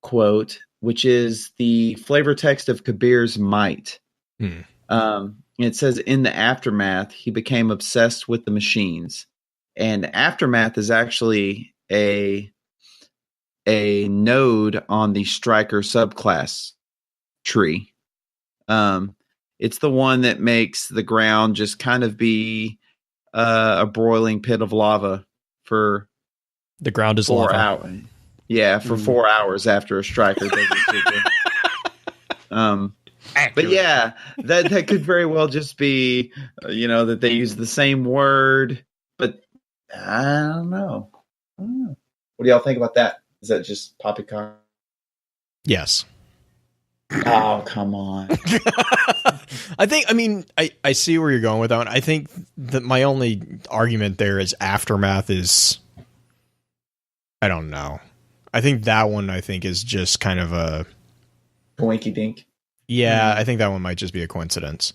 S3: quote, which is the flavor text of Kabir's might. It says, in the aftermath, he became obsessed with the machines. And aftermath is actually a node on the striker subclass tree. It's the one that makes the ground just kind of be a broiling pit of lava for
S2: the ground is
S3: 4
S2: lava.
S3: hours. Yeah, for 4 hours after a striker does it. But yeah, that could very well just be, that they use the same word. But I don't know. What do y'all think about that? Is that just poppycock?
S2: Yes.
S3: Oh, come on.
S2: I see where you're going with that one. I think that my only argument there is aftermath is, I don't know. I think that one is just kind of a
S3: Boinky dink.
S2: Yeah, I think that one might just be a coincidence.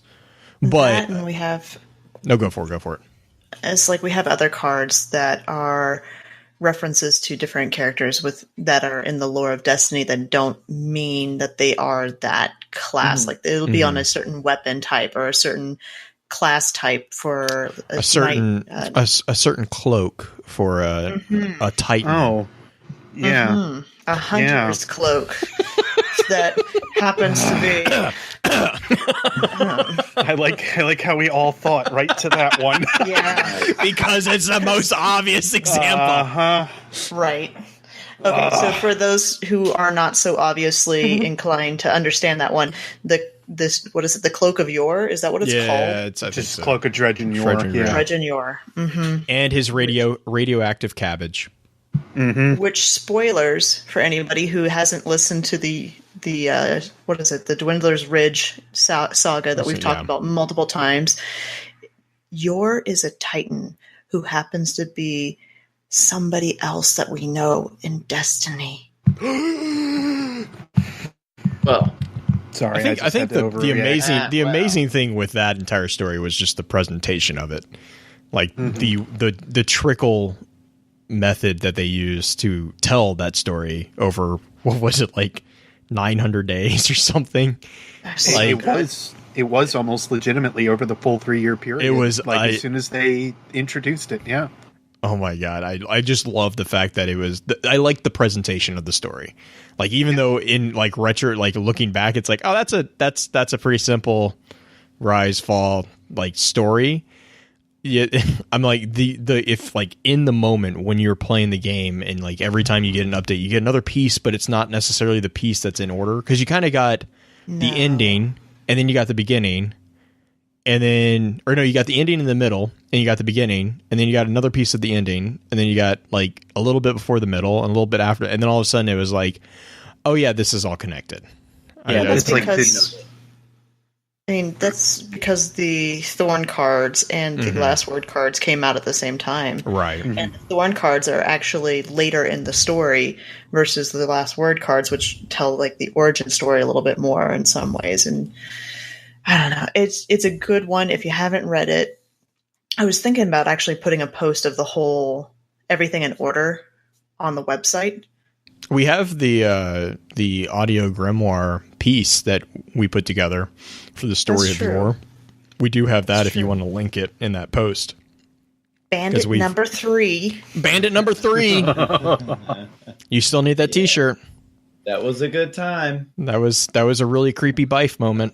S2: But
S4: and we have
S2: go for it.
S4: It's like we have other cards that are references to different characters that are in the lore of Destiny that don't mean that they are that class. Like it'll be on a certain weapon type or a certain class type for
S2: a certain a certain cloak for a Titan.
S5: Oh, yeah,
S4: a hunter's cloak that happens to be.
S5: I like how we all thought right to that one.
S4: Yeah,
S2: because it's the most obvious example.
S4: Right. Okay, so for those who are not so obviously inclined to understand that one, what is it? The Cloak of Yore? Is that what it's called?
S2: Yeah, it's
S5: just Cloak of Dredge and Yore.
S4: Dredge and Yore.
S2: And his radioactive cabbage.
S4: Which, spoilers for anybody who hasn't listened to the what is it? The Dwindler's Ridge saga that we've talked about multiple times. Yore is a Titan who happens to be somebody else that we know in Destiny.
S3: Well,
S5: sorry,
S2: I think the amazing thing with that entire story was just the presentation of it, like the trickle method that they used to tell that story over, what was it, like 900 days or something?
S5: It was almost legitimately over the full 3-year period.
S2: It was
S5: as soon as they introduced it. Yeah.
S2: Oh my God. I just love the fact that it was, I like the presentation of the story. Like, even though in like retro, like looking back, it's like, oh, that's a pretty simple rise fall like story. Yeah, I'm like if like in the moment when you're playing the game and like every time you get an update, you get another piece, but it's not necessarily the piece that's in order, because you kind of got the ending and then you got the beginning, and then you got the ending in the middle and you got the beginning, and then you got another piece of the ending, and then you got like a little bit before the middle and a little bit after, and then all of a sudden it was like, oh yeah, this is all connected.
S4: Yeah, that's because. That's because the Thorn cards and the Last Word cards came out at the same time.
S2: Right.
S4: And the Thorn cards are actually later in the story versus the Last Word cards, which tell like the origin story a little bit more in some ways. And I don't know. It's a good one. If you haven't read it, I was thinking about actually putting a post of the whole everything in order on the website.
S2: We have the audio grimoire piece that we put together for the story of Yore. We do have that if you want to link it in that post.
S4: Bandit number 3.
S2: Bandit number 3. You still need that T-shirt.
S3: That was a good time.
S2: That was a really creepy Bife moment.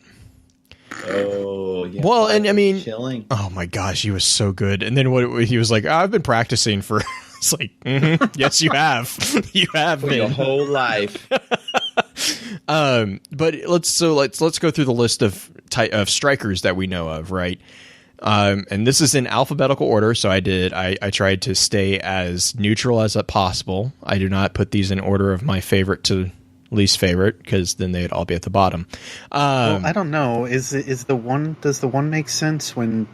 S3: Oh, yeah.
S2: Well, and I mean,
S3: chilling.
S2: Oh my gosh, he was so good. And then he was like, I've been practicing for. It's like, yes, you have. You have
S3: for
S2: been.
S3: your whole life.
S2: But let's go through the list of strikers that we know of, right? And this is in alphabetical order, so I tried to stay as neutral as possible. I do not put these in order of my favorite to least favorite, because then they'd all be at the bottom.
S5: Well, I don't know. Does the one make sense when,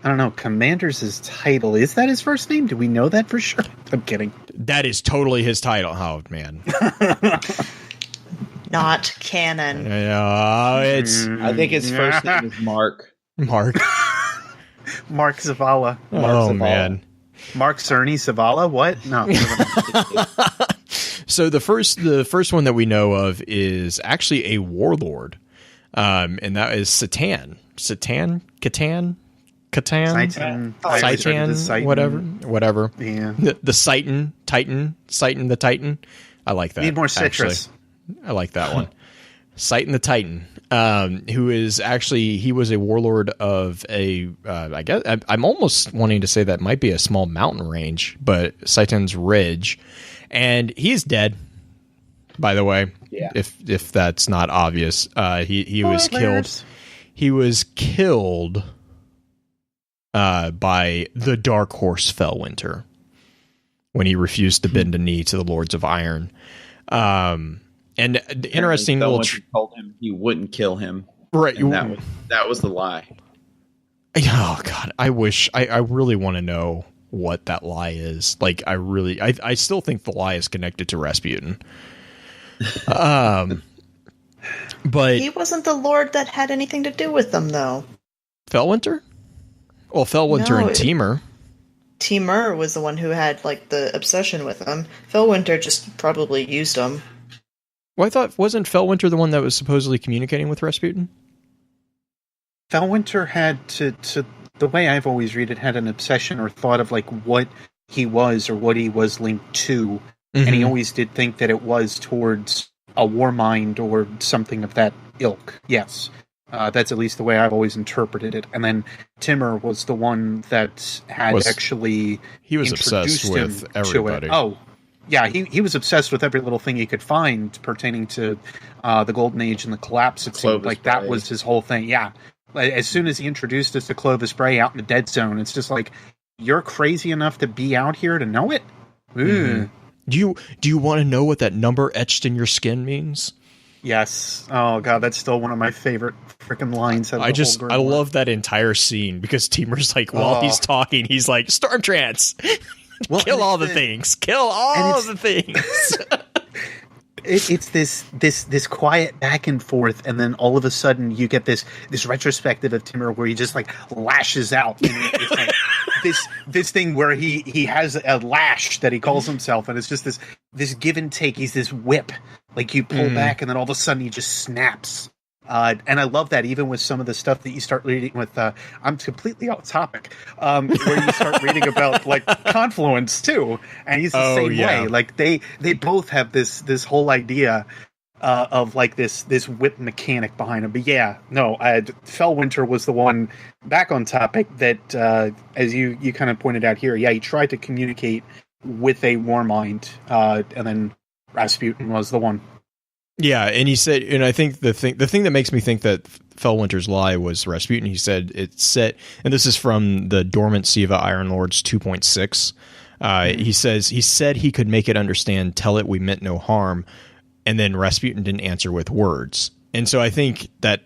S5: I don't know, Commander's his title? Is that his first name? Do we know that for sure? I'm kidding.
S2: That is totally his title. Oh, man.
S4: Not canon.
S3: I think his first name is Mark.
S2: Mark
S5: Zavala.
S2: Zavala. Man.
S5: Mark Cerny Zavala? What? No.
S2: So the first one that we know of is actually a warlord, and that is Catan, whatever.
S5: Yeah.
S2: The Titan the Titan. I like that.
S5: Need more citrus.
S2: Actually. I like that one. Citan the Titan, who is actually, he was a warlord of I guess I'm almost wanting to say that might be a small mountain range, but Citan's Ridge. And he's dead, by the way.
S3: Yeah.
S2: If that's not obvious, he was killed. He was killed by the Dark Horse Fellwinter when he refused to bend a knee to the Lords of Iron. And the interesting little
S3: told him he wouldn't kill him.
S2: Right.
S3: That was the lie.
S2: Oh God, I really want to know what that lie is. Like, I still think the lie is connected to Rasputin. But
S4: he wasn't the lord that had anything to do with them, though.
S2: Fellwinter? Well, Fellwinter and Timur.
S4: Timur was the one who had, like, the obsession with them. Fellwinter just probably used them.
S2: Well, I thought, wasn't Fellwinter the one that was supposedly communicating with Rasputin?
S5: Fellwinter had to the way I've always read it, had an obsession or thought of, like, what he was or what he was linked to. And he always did think that it was towards a war mind or something of that ilk. Yes. That's at least the way I've always interpreted it. And then Timur was the one that had
S2: he was obsessed with everybody.
S5: Oh, yeah, he was obsessed with every little thing he could find pertaining to the Golden Age and the collapse. It seemed like that was his whole thing. Yeah. As soon as he introduced us to Clovis Bray out in the dead zone, it's just like, you're crazy enough to be out here to know it?
S2: Do you want to know what that number etched in your skin means?
S5: Yes. Oh God, that's still one of my favorite freaking lines.
S2: I love that entire scene because Timur's like, while he's talking, he's like, Storm Trance, kill all the things, kill all the things.
S5: It's this quiet back and forth, and then all of a sudden you get this retrospective of Timur where he just like lashes out. And it's like this thing where he has a lash that he calls himself, and it's just this give and take. He's this whip, like you pull back, and then all of a sudden he just snaps. And I love that even with some of the stuff that you start reading with, I'm completely off topic, where you start reading about like Confluence too. And he's the same way. Like they both have this whole idea, of like this whip mechanic behind him. But yeah, no, Fellwinter was the one, back on topic, that, as you kind of pointed out here. Yeah. He tried to communicate with a war mind, and then Rasputin was the one.
S2: Yeah, and he said, and I think the thing that makes me think that Fellwinter's lie was Rasputin, he said it's set, and this is from the Dormant Siva Iron Lords 2.6. He said he could make it understand, tell it we meant no harm, and then Rasputin didn't answer with words. And so I think that,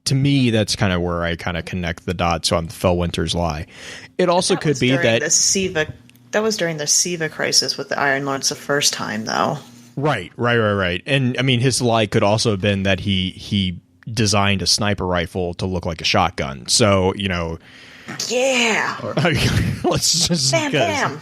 S2: to me, that's kind of where I kind of connect the dots on Fellwinter's lie. It also could be that
S4: that was during the Siva crisis with the Iron Lords the first time, though.
S2: Right. And I mean, his lie could also have been that he designed a sniper rifle to look like a shotgun. So,
S4: yeah.
S2: Let's just
S4: bam.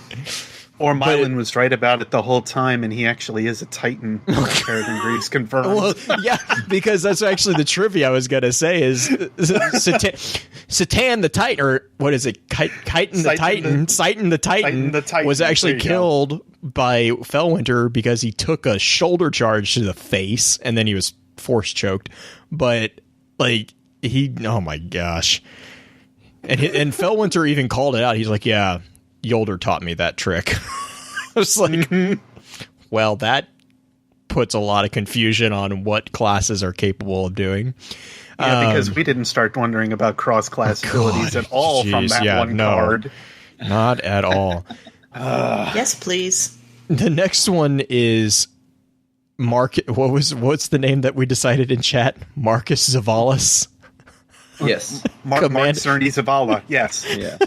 S5: Or Mylan was right about it the whole time, and he actually is a Titan. Peregrine Greaves confirmed.
S2: Well, yeah, because that's actually the trivia I was going to say is Catan the Titan, or what is it? Citan the Titan was actually killed by Fellwinter because he took a shoulder charge to the face, and then he was force choked. But like oh my gosh, and Fellwinter even called it out. He's like, yeah, Yolder taught me that trick. I was like, well, that puts a lot of confusion on what classes are capable of doing.
S5: Yeah, because we didn't start wondering about cross-class abilities at all from that one card.
S2: Not at all.
S4: Yes, please.
S2: The next one is what's the name that we decided in chat? Marcus Zavalis.
S3: Yes.
S5: Mark Cerny Zavala. Yes.
S3: Yeah.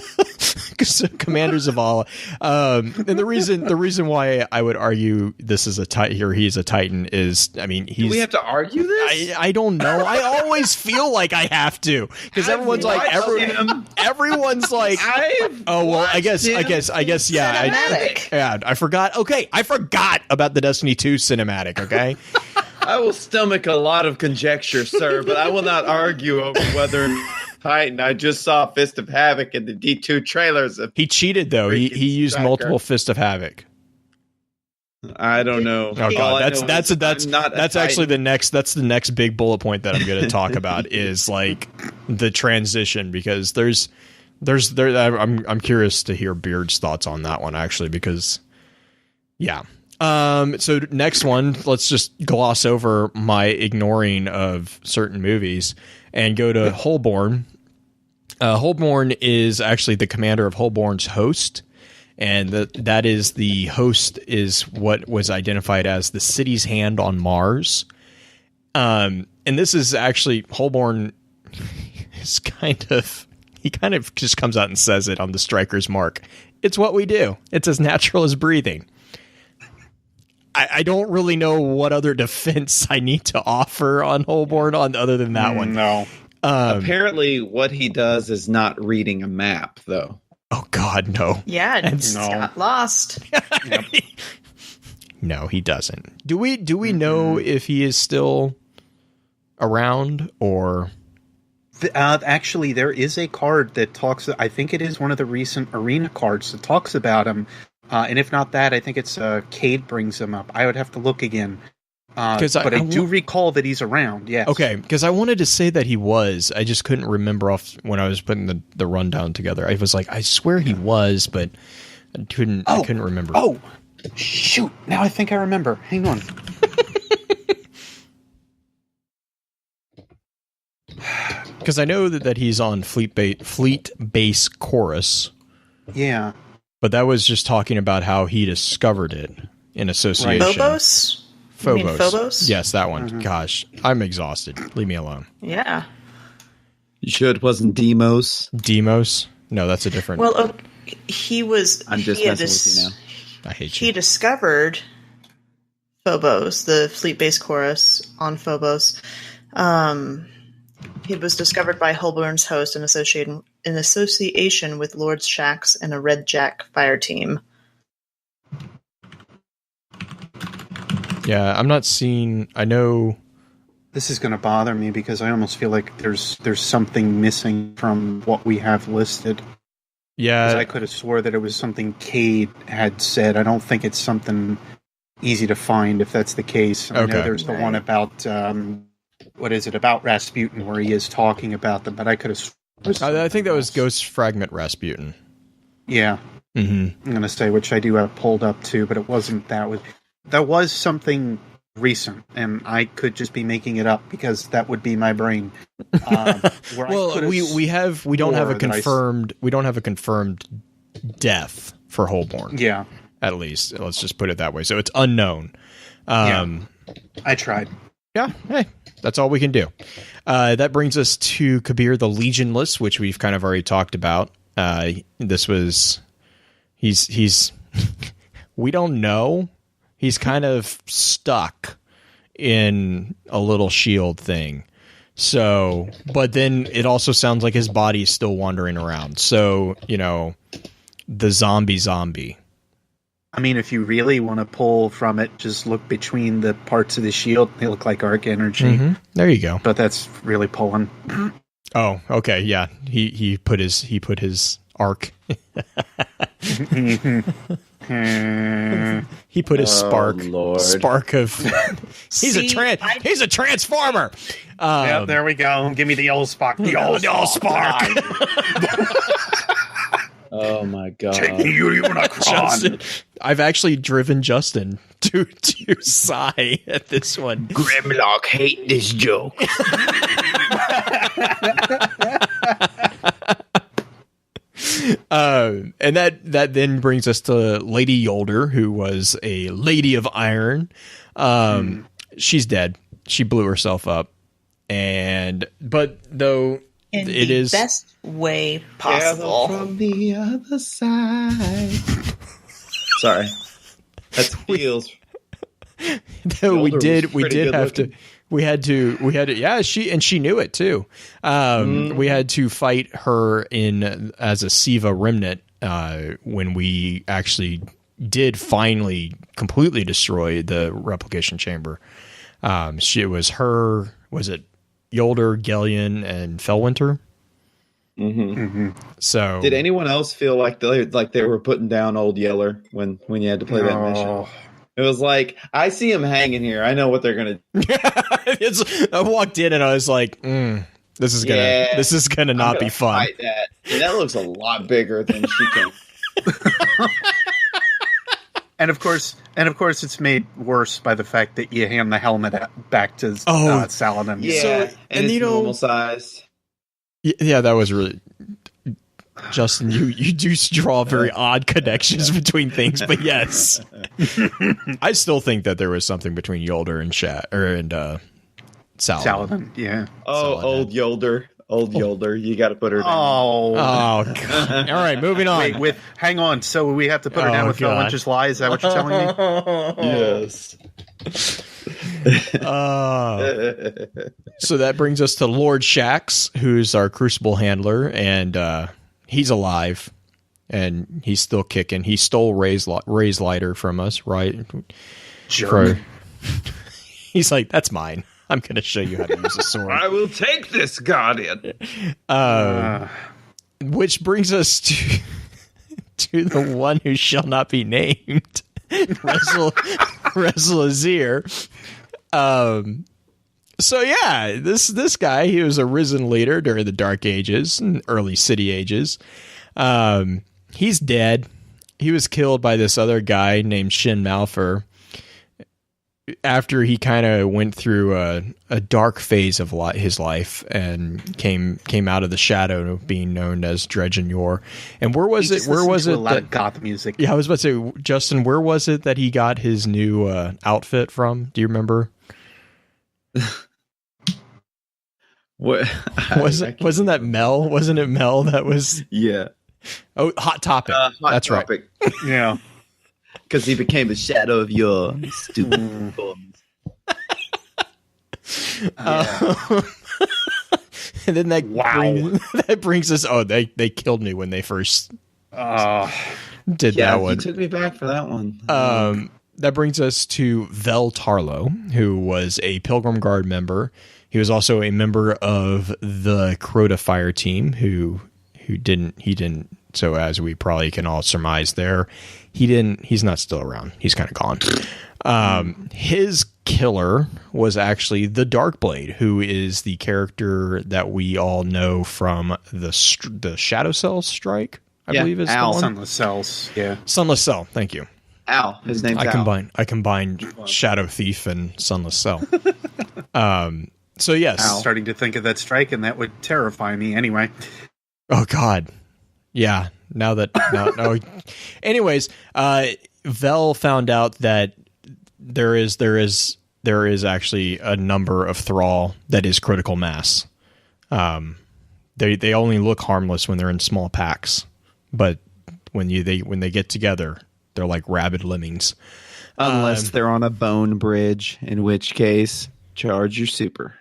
S2: Commander Zavala. And the reason why I would argue this is he's a Titan is, I mean,
S3: Do we have to argue this?
S2: I don't know. I always feel like I have to, because everyone's like, everyone's like, I guess, yeah.
S4: Cinematic.
S2: I forgot. Okay, I forgot about the Destiny 2 cinematic. Okay.
S3: I will stomach a lot of conjecture, sir, but I will not argue over whether Titan. I just saw Fist of Havoc in the D2 trailers.
S2: He cheated though. He used multiple Fist of Havoc.
S3: I don't know.
S2: Oh god, that's actually the next big bullet point that I'm going to talk about is like the transition, because I'm curious to hear Beard's thoughts on that one actually, because yeah. So next one, let's just gloss over my ignoring of certain movies and go to Holborn. Holborn is actually the commander of Holborn's host, and that is the host is what was identified as the city's hand on Mars. And this is actually Holborn is kind of just comes out and says it on the Striker's Mark. It's what we do. It's as natural as breathing. I don't really know what other defense I need to offer on Holborn other than that one.
S5: No.
S3: Apparently, what he does is not reading a map, though.
S2: Oh, God, no.
S4: Yeah, it's got lost.
S5: Yep.
S2: No, he doesn't. Do we know if he is still around or...
S5: Actually, there is a card that talks... I think it is one of the recent arena cards that talks about him. And if not that, I think it's Cade brings him up. I would have to look again. But I do recall that he's around, yes.
S2: Okay, because I wanted to say that he was. I just couldn't remember off when I was putting the rundown together. I was like, I swear he was, but I couldn't remember.
S5: Oh, shoot. Now I think I remember. Hang on.
S2: Because I know that he's on Fleet Base Chorus.
S5: Yeah.
S2: But that was just talking about how he discovered it in association.
S4: Right. Phobos? You mean Phobos?
S2: Yes, that one. Mm-hmm. Gosh, I'm exhausted. Leave me alone.
S4: Yeah.
S3: You sure it wasn't Demos?
S2: Demos? No, that's a different...
S4: Well, he was...
S3: I'm just messing with you now.
S2: I hate you.
S4: He discovered Phobos, the fleet-based chorus on Phobos. It was discovered by Holborn's host in association with Lord Shax and a Red Jack fire team.
S2: Yeah, I'm not seeing... I know...
S5: This is going to bother me because I almost feel like there's something missing from what we have listed.
S2: Yeah.
S5: I could have swore that it was something Cade had said. I don't think it's something easy to find if that's the case. I know there's the one about... what is it, about Rasputin, where he is talking about them, but I could have...
S2: I think that was Ghost Fragment Rasputin.
S5: Yeah.
S2: Mm-hmm.
S5: I'm going to say, which I do have pulled up too, but it wasn't that. That was something recent, and I could just be making it up because that would be my brain.
S2: Well, we don't have a confirmed death for Holborn.
S5: Yeah.
S2: At least. Let's just put it that way. So it's unknown.
S5: I tried.
S2: Yeah, hey, that's all we can do. That brings us to Kabir the Legionless, which we've kind of already talked about. He's we don't know. He's kind of stuck in a little shield thing. So, but then it also sounds like his body's still wandering around. So, the zombie.
S5: I mean, if you really want to pull from it, just look between the parts of the shield. They look like arc energy.
S2: Mm-hmm. There you go.
S5: But that's really pulling.
S2: Oh, okay, yeah. He put his arc. He put his spark of. He's a transformer.
S5: Yeah, there we go. Give me the old spark. The old spark.
S3: Oh my god!
S5: Take me, Unicron.
S2: I've actually driven Justin to sigh at this one.
S3: Grimlock hate this joke.
S2: And that then brings us to Lady Yolder, who was a Lady of Iron. She's dead. She blew herself up. But though
S4: In
S2: it
S4: the
S2: is
S4: best way possible.
S3: From the other side. Sorry. That's feels.
S2: though we
S3: Yolder
S2: did
S3: was
S2: we
S3: pretty
S2: did
S3: good
S2: have to
S3: looking.
S2: we had to yeah, she knew it too. We had to fight her in as a Siva remnant when we actually did finally completely destroy the replication chamber. It was her, was it Yolder, Gellion, and Fellwinter? So
S3: Did anyone else feel like they were putting down Old Yeller when you had to play that mission? It was like, I see him hanging here. I know what they're gonna do.
S2: I walked in and I was like, this is gonna not be fun.
S3: Fight that. And that looks a lot bigger than she can.
S5: And of course, it's made worse by the fact that you hand the helmet back to Saladin.
S3: Yeah,
S2: So-
S3: and it's
S2: you know-
S3: normal size.
S2: Yeah, that was really. Justin, you do draw very odd connections between things, but yes, I still think that there was something between Yolder and
S5: Saladin. Yeah.
S3: Oh,
S2: Saladin.
S3: Old Yolder. You got to put her down.
S5: Oh.
S2: Oh, God. All right, moving on.
S5: Wait, hang on. So we have to put her down with
S2: God.
S5: Fellwinter's lie? Is that what you're telling me?
S3: Yes.
S2: So that brings us to Lord Shax, who's our Crucible handler, and he's alive, and he's still kicking. He stole Ray's lighter from us, right?
S5: Sure.
S2: He's like, that's mine. I'm going to show you how to use a sword.
S3: I will take this, Guardian.
S2: Which brings us to the one who shall not be named, Rezel Azir. So yeah, this guy, he was a risen leader during the Dark Ages and early City Ages. He's dead. He was killed by this other guy named Shin Malphur after he kind of went through a dark phase of his life and came out of the shadow of being known as Dredgen Yor. And where was it
S5: A lot of goth music.
S2: Yeah, I was about to say, Justin, where was it that he got his new outfit from? Do you remember?
S3: What
S2: Wasn't that Mel? Wasn't it Mel that was?
S3: Yeah.
S2: Oh, Hot Topic. That's right.
S5: Yeah.
S3: Because he became the shadow of your stupid forms.
S2: And then that brings us. Oh, they killed me when they first did that one.
S3: You took me back for that one.
S2: That brings us to Vel Tarlo, who was a Pilgrim Guard member. He was also a member of the Crota Fire team, who didn't. So as we probably can all surmise there, he's not still around. He's kind of gone. His killer was actually the Darkblade, who is the character that we all know from the Shadow Cell strike, I believe is
S3: Al.
S2: the one.
S5: Sunless Cells. Yeah.
S2: Sunless Cell, thank you.
S3: Al. His name's Al.
S2: I combined Shadow Thief and Sunless Cell. So yes.
S5: I'm starting to think of that strike, and that would terrify me anyway.
S2: Oh God. Yeah. Now. Anyways, Vel found out that there is actually a number of Thrall that is critical mass. They only look harmless when they're in small packs, but when they get together, they're like rabid lemmings.
S3: Unless they're on a bone bridge, in which case, charge your super.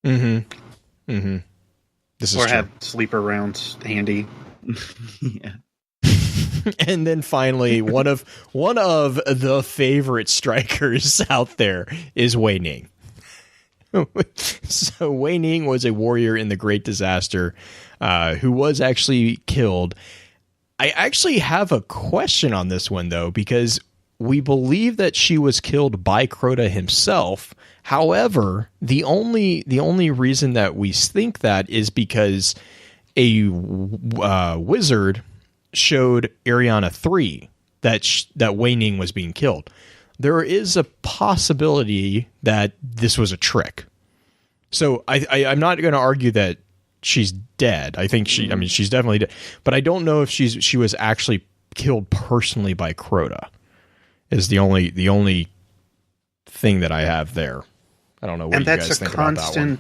S2: Mm-hmm. Mm-hmm. This is
S5: or
S2: true.
S5: have sleeper rounds handy.
S3: Yeah.
S2: And then finally, one of the favorite strikers out there is Wei Ning. So Wei Ning was a warrior in the Great Disaster who was actually killed. I actually have a question on this one, though, because we believe that she was killed by Crota himself. However, the only reason that we think that is because a wizard showed Ariana 3 that Wei Ning was being killed. There is a possibility that this was a trick. So I'm not going to argue that she's dead. I think she's definitely dead. But I don't know if she was actually killed personally by Crota. Is the only thing that I have there. I don't know what you guys think about that one.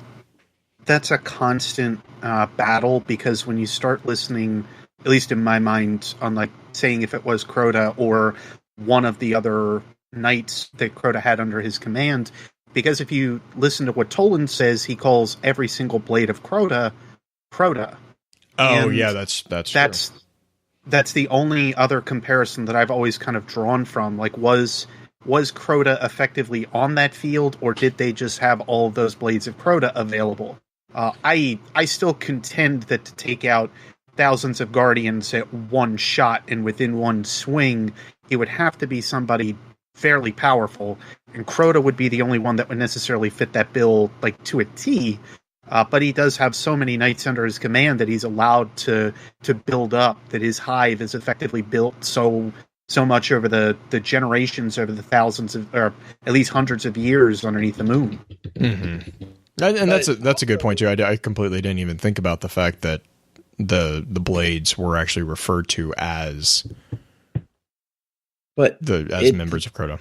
S5: That's a constant battle, because when you start listening, at least in my mind, on like saying if it was Crota or one of the other knights that Crota had under his command, because if you listen to what Toland says, he calls every single blade of Crota. Oh,
S2: and yeah, that's true.
S5: That's the only other comparison that I've always kind of drawn from. Like, was Crota effectively on that field, or did they just have all of those blades of Crota available? I still contend that to take out thousands of Guardians at one shot and within one swing, it would have to be somebody fairly powerful, and Crota would be the only one that would necessarily fit that bill like to a T. But he does have so many knights under his command that he's allowed to build up, that his hive is effectively built so much over the generations, over the thousands of, or at least hundreds of years underneath the moon.
S2: Mm-hmm. And that's a good point too. I completely didn't even think about the fact that the blades were actually referred to as members of Crota.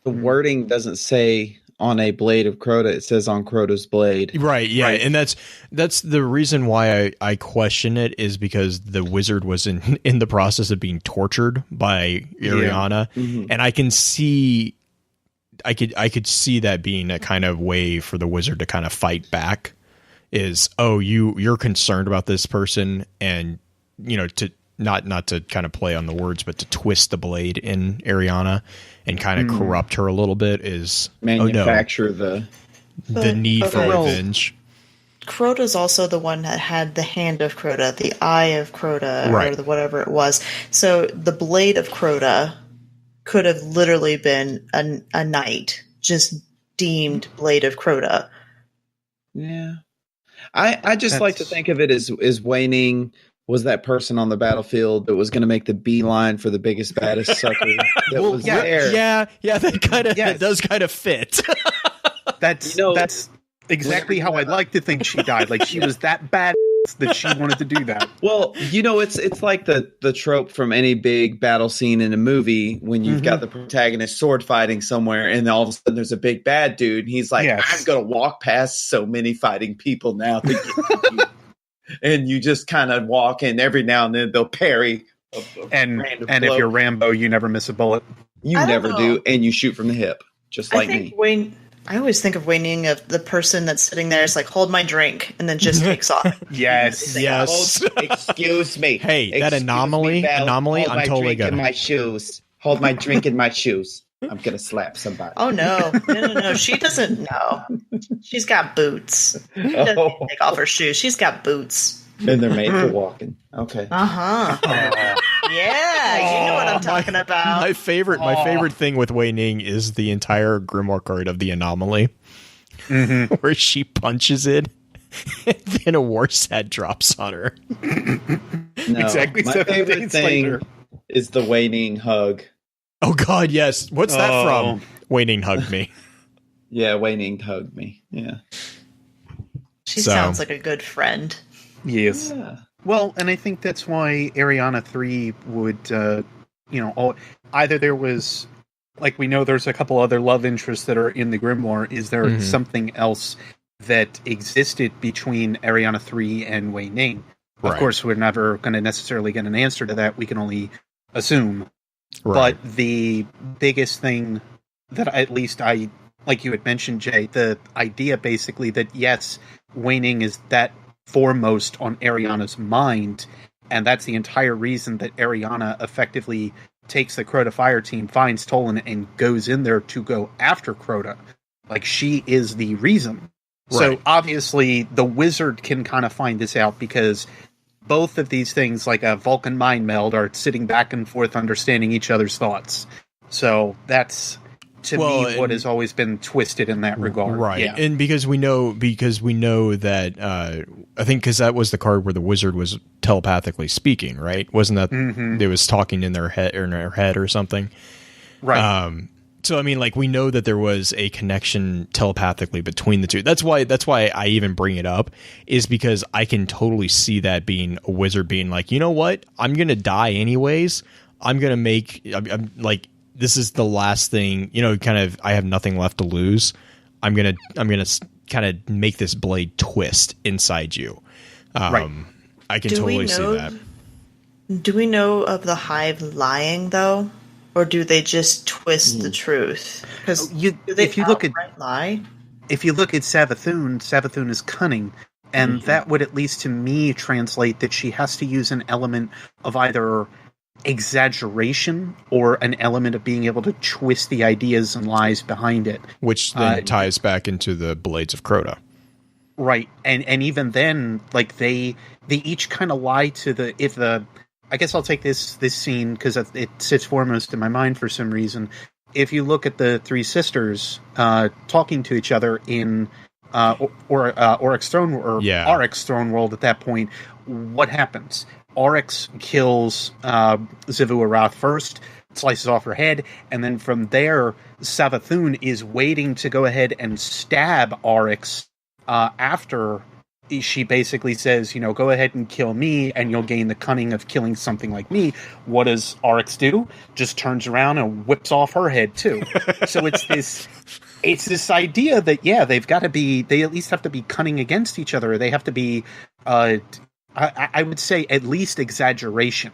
S3: The wording doesn't say on a blade of Crota, it says on Crota's blade.
S2: Right, yeah.
S3: Right.
S2: And that's the reason why I question it, is because the wizard was in the process of being tortured by Ariana. Yeah. Mm-hmm. And I could see that being a kind of way for the wizard to kind of fight back, is, you're concerned about this person, and to not to kind of play on the words, but to twist the blade in Ariana and kind of corrupt her a little bit, is
S3: manufacture the
S2: need for revenge.
S4: Crota's also the one that had the hand of Crota, the eye of Crota,
S2: right,
S4: or whatever it was. So the blade of Crota could have literally been a knight, just deemed blade of Crota.
S3: Yeah. I just like to think of it as Wei Ning was that person on the battlefield that was going to make the beeline for the biggest, baddest sucker that was there.
S2: Yeah, that does kind of fit.
S5: That's exactly how I'd like to think she died. Like, she was that bad that she wanted to do that.
S3: Well, it's like the trope from any big battle scene in a movie when you've got the protagonist sword fighting somewhere, and all of a sudden there's a big bad dude, and he's like, I'm going to walk past so many fighting people now to get to you. And you just kind of walk, and every now and then they'll parry.
S5: And if you're Rambo, you never miss a bullet.
S3: You never do, and you shoot from the hip, just like me.
S4: I always think of Wei Ning of the person that's sitting there. It's like, hold my drink, and then just takes off.
S2: Yes.
S3: Excuse me.
S2: Hey, that anomaly.
S3: Hold
S2: I'm totally
S3: good. My shoes. Hold my drink in my shoes. I'm gonna slap somebody.
S4: Oh no! She doesn't know. She's got boots. She doesn't take off her shoes. She's got boots.
S3: And they're made for walking. Okay.
S4: Yeah, you know what I'm talking about.
S2: My favorite thing with Wei Ning is the entire grimoire card of the anomaly, where she punches it, and then a war sad drops on her.
S3: No,
S5: exactly.
S3: My favorite thing is the Wei Ning hug.
S2: Oh God, yes. What's that from? Wei Ning hugged me.
S3: Yeah, Wei Ning hugged me. Yeah.
S4: She sounds like a good friend.
S5: Yes.
S3: Yeah.
S5: Well, and I think that's why Ariana 3 would, either there was, like, we know there's a couple other love interests that are in the grimoire. Is there something else that existed between Ariana 3 and Wei Ning? Right. Of course, we're never going to necessarily get an answer to that. We can only assume. Right. But the biggest thing that at least like you had mentioned, Jay, the idea basically that, yes, Wei Ning is that foremost on Ariana's mind, and that's the entire reason that Ariana effectively takes the Crota fire team, finds Toland, and goes in there to go after Crota. Like, she is the reason. Right. So obviously the wizard can kind of find this out, because both of these things, like a Vulcan mind meld, are sitting back and forth understanding each other's thoughts. So that's to me what has always been twisted in that regard.
S2: Right.
S5: Yeah.
S2: And because we know that I think because that was the card where the wizard was telepathically speaking, right? Wasn't that they was talking in their head or something?
S5: Right.
S2: So I mean, like, we know that there was a connection telepathically between the two. That's why I even bring it up, is because I can totally see that being a wizard being like, you know what, I'm gonna die anyways. I'm like, this is the last thing, you know, kind of, I have nothing left to lose. I'm gonna kind of make this blade twist inside you.
S5: Right.
S2: I can totally see that.
S4: Do we know of the hive lying though? Or do they just twist the truth? Because if you look at
S5: Savathun is cunning, and that would, at least to me, translate that she has to use an element of either exaggeration or an element of being able to twist the ideas and lies behind it,
S2: which then ties back into the Blades of Crota.
S5: Right, and even then, like, they each kind of lie to the. I guess I'll take this scene because it sits foremost in my mind for some reason. If you look at the three sisters talking to each other in Oryx Throne Oryx Throne World, at that point, what happens? Oryx kills Zivu Arath first, slices off her head, and then from there, Savathun is waiting to go ahead and stab Oryx after she basically says, you know, go ahead and kill me and you'll gain the cunning of killing something like me. What does Oryx do? Just turns around and whips off her head too. So it's this idea that, yeah, they at least have to be cunning against each other. They have to be, I would say, at least exaggeration.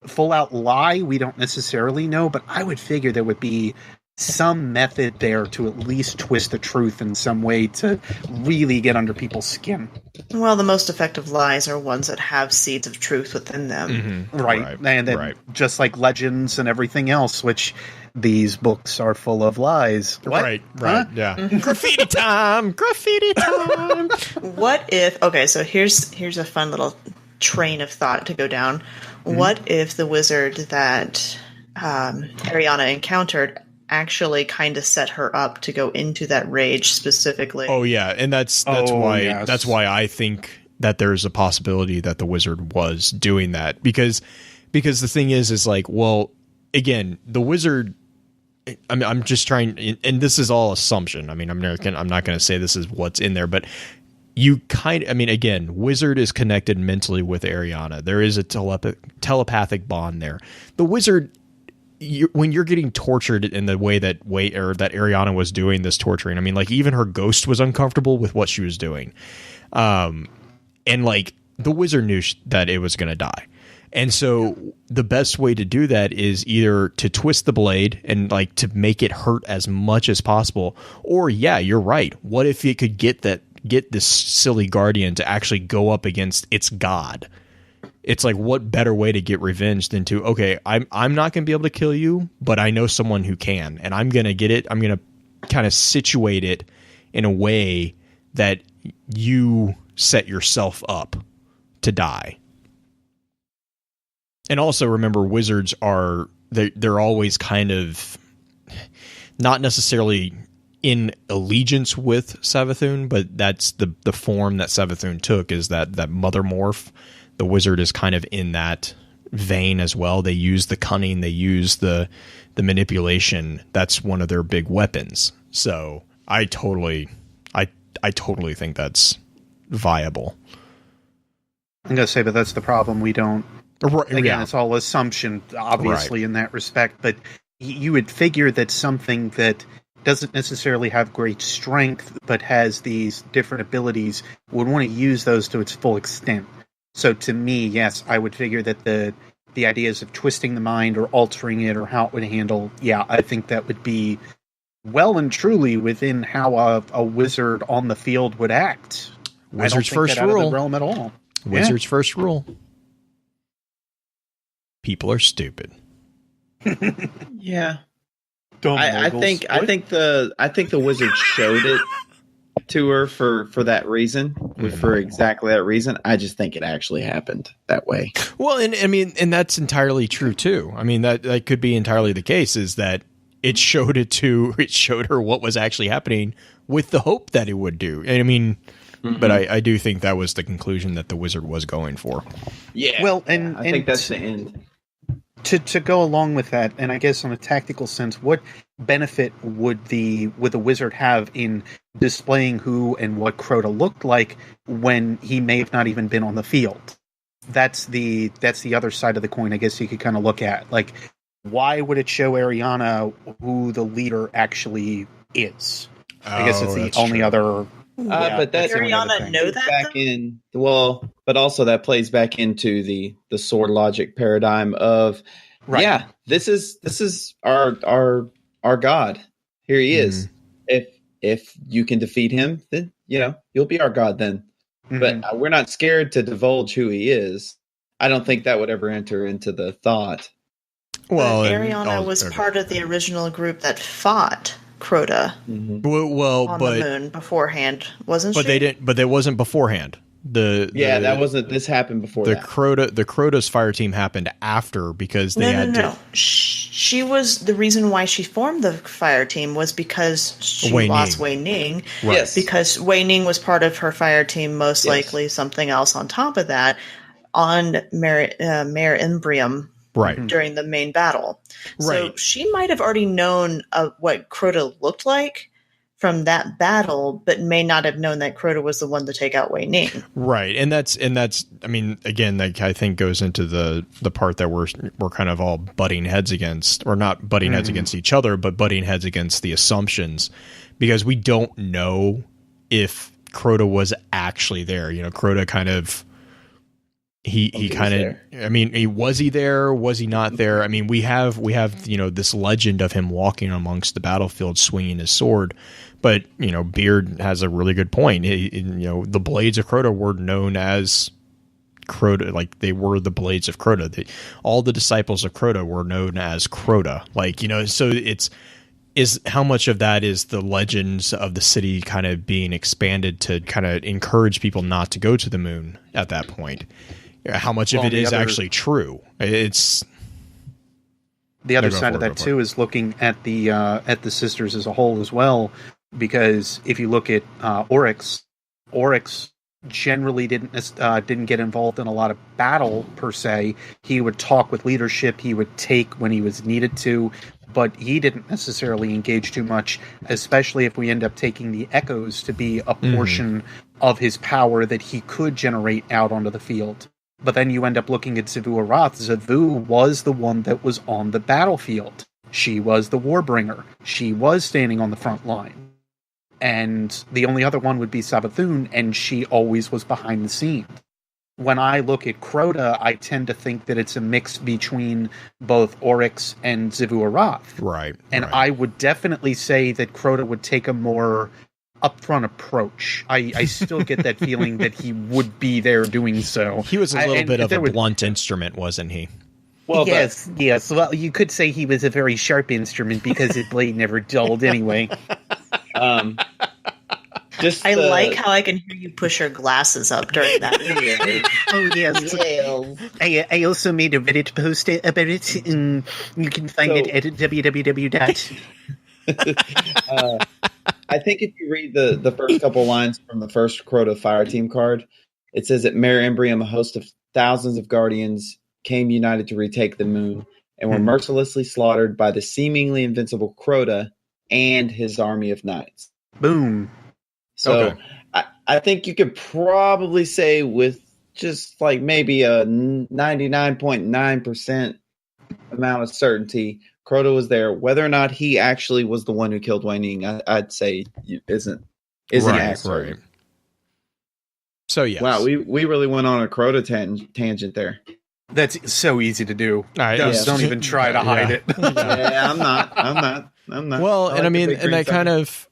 S5: Full out lie, we don't necessarily know, but I would figure there would be some method there to at least twist the truth in some way to really get under people's skin.
S4: Well, the most effective lies are ones that have seeds of truth within them.
S5: Mm-hmm. Right. And then just like legends and everything else, which these books are full of lies. What?
S2: Right, yeah. Graffiti time!
S4: What if... Okay, so here's a fun little train of thought to go down. What if the wizard that Ariana encountered actually kind of set her up to go into that rage specifically?
S2: Oh yeah, and that's why I think that there's a possibility that the wizard was doing that, because the thing is like, well, again, the wizard, I'm just trying, and this is all assumption. I mean, I'm not going to say this is what's in there, but you again, wizard is connected mentally with Ariana. There is a telepathic bond there. The wizard, when you're getting tortured in the way that Ariana was doing this torturing, I mean, like, even her ghost was uncomfortable with what she was doing. And like, the wizard knew that it was going to die. And so the best way to do that is either to twist the blade and like to make it hurt as much as possible. Or yeah, you're right. What if it could get this silly guardian to actually go up against its god? It's like, what better way to get revenge than to, okay, I'm not going to be able to kill you, but I know someone who can, and I'm going to get it. I'm going to kind of situate it in a way that you set yourself up to die. And also remember, wizards they're always kind of not necessarily in allegiance with Savathun, but that's the form that Savathun took, is that mother morph. The wizard is kind of in that vein as well. They use the cunning, they use the manipulation. That's one of their big weapons. So I totally think that's viable.
S5: I'm going to say, but that's the problem. We don't. Again, it's all assumption, obviously, in that respect. But you would figure that something that doesn't necessarily have great strength, but has these different abilities, would want to use those to its full extent. So to me, yes, I would figure that the ideas of twisting the mind or altering it or how it would handle, yeah, I think that would be well and truly within how a wizard on the field would act.
S2: Wizard's first rule.
S5: Out of the realm at all.
S2: Wizard's first rule. People are stupid.
S3: Yeah. I think the wizard showed it to her for that reason, for exactly that reason. I just think it actually happened that way.
S2: Well, and I mean, and that's entirely true too. I mean, that could be entirely the case, is that it showed her what was actually happening with the hope that it would do. And I mean, but I do think that was the conclusion that the wizard was going for.
S3: Yeah.
S5: Well,
S3: I think that's the end.
S5: To go along with that, and I guess on a tactical sense, what benefit would the wizard have in displaying who and what Crota looked like when he may have not even been on the field? That's the other side of the coin, I guess you could kind of look at. Like, why would it show Ariana who the leader actually is? I guess it's the only other.
S3: But that's
S4: Ariana know that
S3: back in but also that plays back into the sword logic paradigm of this is our god. Here he is. If you can defeat him, then you'll be our god then. But we're not scared to divulge who he is. I don't think that would ever enter into the thought.
S4: Well, Ariana was part of the original group that fought Crota on the moon beforehand, wasn't she?
S2: But they didn't. But it wasn't beforehand.
S3: That wasn't. This happened before.
S2: The Crota's fire team happened after because they had to.
S4: She was the reason why she formed the fire team was because she lost Wei Ning.
S3: Right. Yes,
S4: because Wei Ning was part of her fire team. Most likely something else on top of that on Mare Imbrium.
S2: Right.
S4: During the main battle.
S2: Right.
S4: So she might have already known what Crota looked like from that battle, but may not have known that Crota was the one to take out Wei Ning.
S2: Right. And that's I mean, again, like I think goes into the part that we're kind of all butting heads against, or not butting heads against each other, but butting heads against the assumptions, because we don't know if Crota was actually there. Crota kind of He kind of, I mean, was he there? Was he not there? I mean, we have, this legend of him walking amongst the battlefield, swinging his sword. But, Beard has a really good point. The blades of Crota were known as Crota, like they were the blades of Crota. All the disciples of Crota were known as Crota. So is how much of that is the legends of the city kind of being expanded to kind of encourage people not to go to the moon at that point? How much of it is actually true? It's
S5: the other side of that too is looking at the sisters as a whole as well, because if you look at Oryx generally didn't get involved in a lot of battle per se. He would talk with leadership. He would take when he was needed to, but he didn't necessarily engage too much, especially if we end up taking the echoes to be a portion of his power that he could generate out onto the field. But then you end up looking at Zavu Arath. Zavu was the one that was on the battlefield. She was the warbringer. She was standing on the front line. And the only other one would be Savathun, and she always was behind the scenes. When I look at Crota, I tend to think that it's a mix between both Oryx and Zavu Arath.
S2: Right.
S5: And I would definitely say that Crota would take a more upfront approach. I still get that feeling that he would be there doing so.
S2: He was a little bit of a blunt instrument, wasn't he?
S5: Well, yes. Well, you could say he was a very sharp instrument because his blade never dulled anyway.
S4: I like how I can hear you push your glasses up during that.
S5: Oh, yes. I also made a Reddit post about it, and you can find it at www.
S3: I think if you read the first couple lines from the first Crota Fire Team card, it says that Mare Imbrium, a host of thousands of guardians, came united to retake the moon and were mercilessly slaughtered by the seemingly invincible Crota and his army of knights.
S5: Boom.
S3: So I think you could probably say with just like maybe a 99.9% amount of certainty, Crota was there. Whether or not he actually was the one who killed Wei Ning, I'd say isn't accurate.
S2: Right. So yes.
S3: Wow, we really went on a Crota tangent there.
S5: That's so easy to do.
S2: Don't
S5: even try to hide it.
S3: Yeah, I'm not.
S2: Well, and I mean, and that kind of.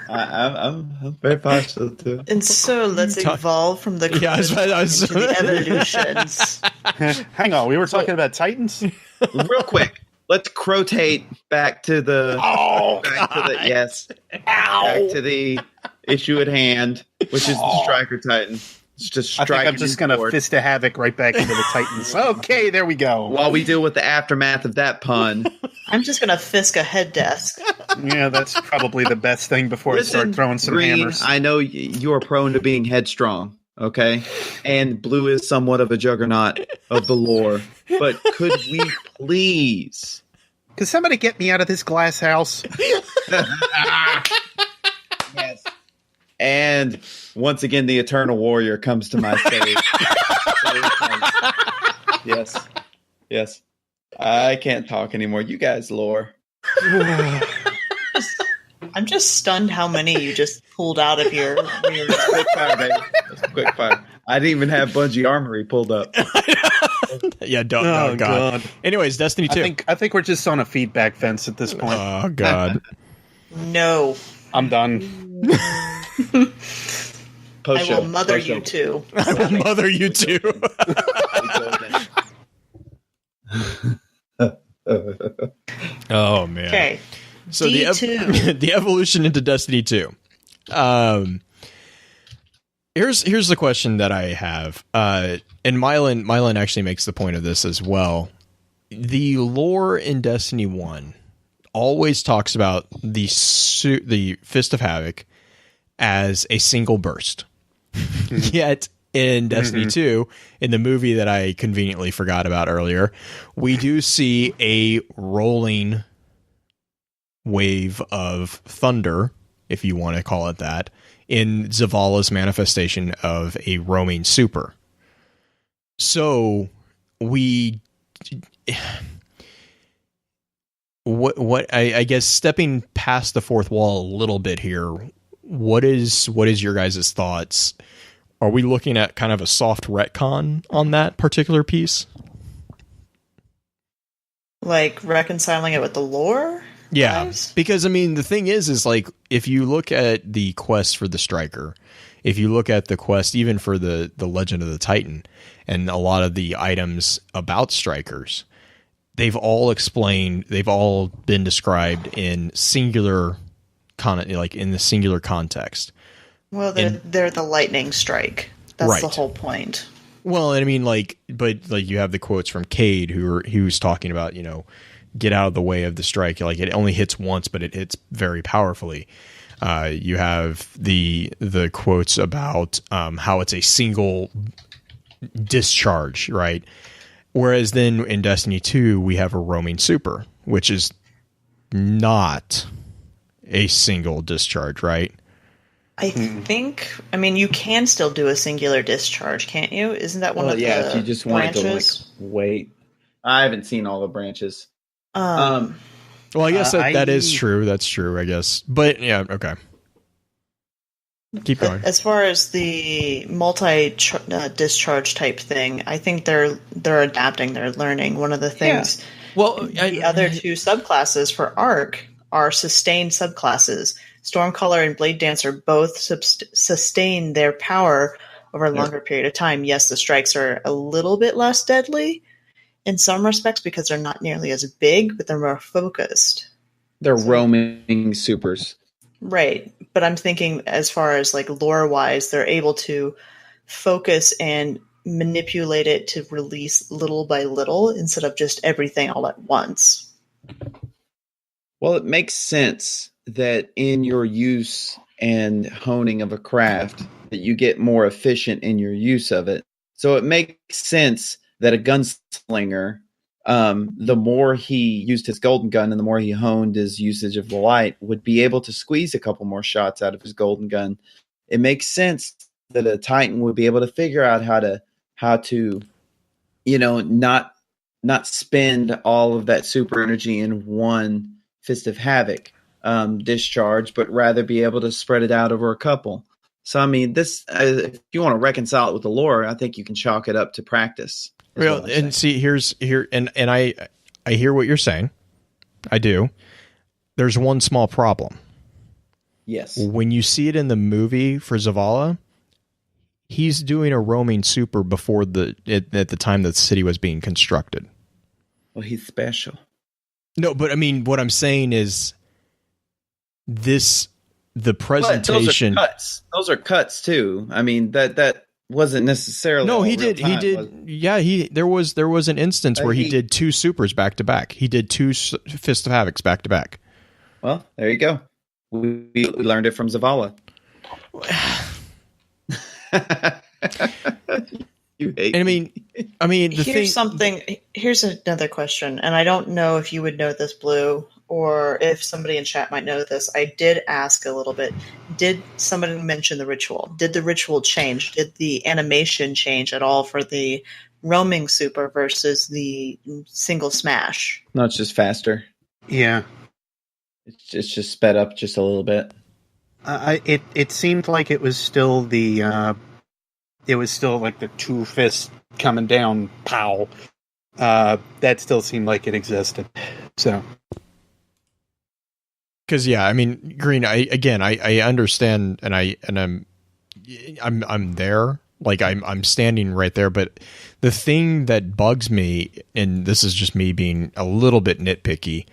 S3: I'm very partial to it.
S4: And so let's evolve from the into the evolutions.
S5: Hang on, we were talking about Titans?
S3: Real quick, let's crotate back to the back to the issue at hand, which is the Striker Titan. just
S5: I think
S3: striking
S5: I'm just going to
S3: forward.
S5: fist a havoc right back into the Titans. Okay, there we go.
S3: While we deal with the aftermath of that pun.
S4: I'm just gonna fisk a head desk.
S5: Yeah, that's probably the best thing before I start throwing some
S3: Green,
S5: hammers.
S3: I know you are prone to being headstrong, okay? And Blue is somewhat of a juggernaut of the lore. But could we please...
S5: Can somebody get me out of this glass house?
S3: Yes. And once again, the Eternal Warrior comes to my stage. Yes. Yes. I can't talk anymore. You guys lore.
S4: I'm just stunned how many you just pulled out of your
S3: Quick fire, baby. Quick fire. I didn't even have Bungie Armory pulled up.
S2: Yeah, don't. Oh, God. Anyways, Destiny 2.
S5: I think we're just on a feedback fence at this point.
S2: Oh, God.
S4: No.
S5: I'm done.
S4: I will mother you too.
S2: I will mother you too. Oh, man.
S4: Okay.
S2: So
S4: D2.
S2: the evolution into Destiny 2. Here's the question that I have. And Mylan actually makes the point of this as well. The lore in Destiny 1 always talks about the Fist of Havoc as a single burst. Yet in Destiny 2, in the movie that I conveniently forgot about earlier, we do see a rolling wave of thunder, if you want to call it that, in Zavala's manifestation of a roaming super. So I guess stepping past the fourth wall a little bit here, what is your guys' thoughts? Are we looking at kind of a soft retcon on that particular piece?
S4: Like reconciling it with the lore?
S2: Yeah,
S4: guys?
S2: because I mean, the thing is like, if you look at the quest for the Striker, if you look at the quest even for the Legend of the Titan, and a lot of the items about Strikers, they've all been described in singular in the singular context.
S4: Well, they're the lightning strike. That's
S2: Right.
S4: the whole point.
S2: Well, I mean, but you have the quotes from Cade, who's talking about, get out of the way of the strike. Like, it only hits once, but it hits very powerfully. You have the quotes about how it's a single discharge, right? Whereas then in Destiny 2, we have a roaming super, which is not a single discharge, right?
S4: I think, you can still do a singular discharge, can't you? Isn't that one of the
S3: if you just wanted
S4: branches?
S3: to wait. I haven't seen all the branches.
S2: Well, I guess that is true. That's true, I guess. But yeah, okay. Keep going.
S4: As far as the multi-discharge type thing, I think they're adapting, they're learning. One of the things, the other two subclasses for Arc are sustained subclasses. Stormcaller and Blade Dancer both sustain their power over a longer period of time. Yes, the strikes are a little bit less deadly in some respects because they're not nearly as big, but they're more focused.
S3: They're roaming supers.
S4: Right. But I'm thinking as far as like lore-wise, they're able to focus and manipulate it to release little by little instead of just everything all at once.
S3: Well, it makes sense that in your use and honing of a craft that you get more efficient in your use of it. So it makes sense that a gunslinger, the more he used his golden gun and the more he honed his usage of the light, would be able to squeeze a couple more shots out of his golden gun. It makes sense that a Titan would be able to figure out how to not spend all of that super energy in one Fist of Havoc discharge, but rather be able to spread it out over a couple. So, I mean, this if you want to reconcile it with the lore, I think you can chalk it up to practice.
S2: Well, and see, and I hear what you're saying. I do. There's one small problem.
S3: Yes.
S2: When you see it in the movie for Zavala, he's doing a roaming super before at the time that the city was being constructed.
S3: Well, he's special.
S2: No, but I mean, what I'm saying is the presentation.
S3: Those are cuts too. I mean, that wasn't necessarily.
S2: No,
S3: all
S2: he
S3: real
S2: did.
S3: time,
S2: He
S3: was
S2: did. Yeah, there was an instance where he did 2 supers back to back. He did 2 Fist of Havocs back to back.
S3: Well, there you go. We learned it from Zavala. You hate.
S2: And I mean,
S4: Here's another question, and I don't know if you would know this, Blue, or if somebody in chat might know this. I did ask a little bit. Did somebody mention the ritual? Did the ritual change? Did the animation change at all for the roaming super versus the single smash?
S3: No, it's just faster.
S5: Yeah.
S3: It's just sped up just a little bit.
S5: It seemed like it was still the it was still like the 2 fists coming down, pow. That still seemed like it existed. So,
S2: because I mean, Green. I understand, and I'm there. Like I'm standing right there. But the thing that bugs me, and this is just me being a little bit nitpicky,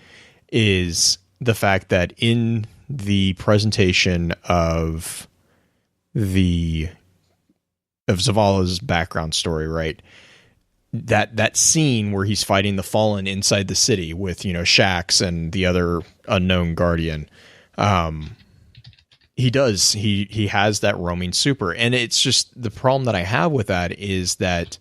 S2: is the fact that in the presentation of Zavala's background story, right? That scene where he's fighting the Fallen inside the city with, Shax and the other unknown guardian. He has that roaming super. And it's just the problem that I have with that is that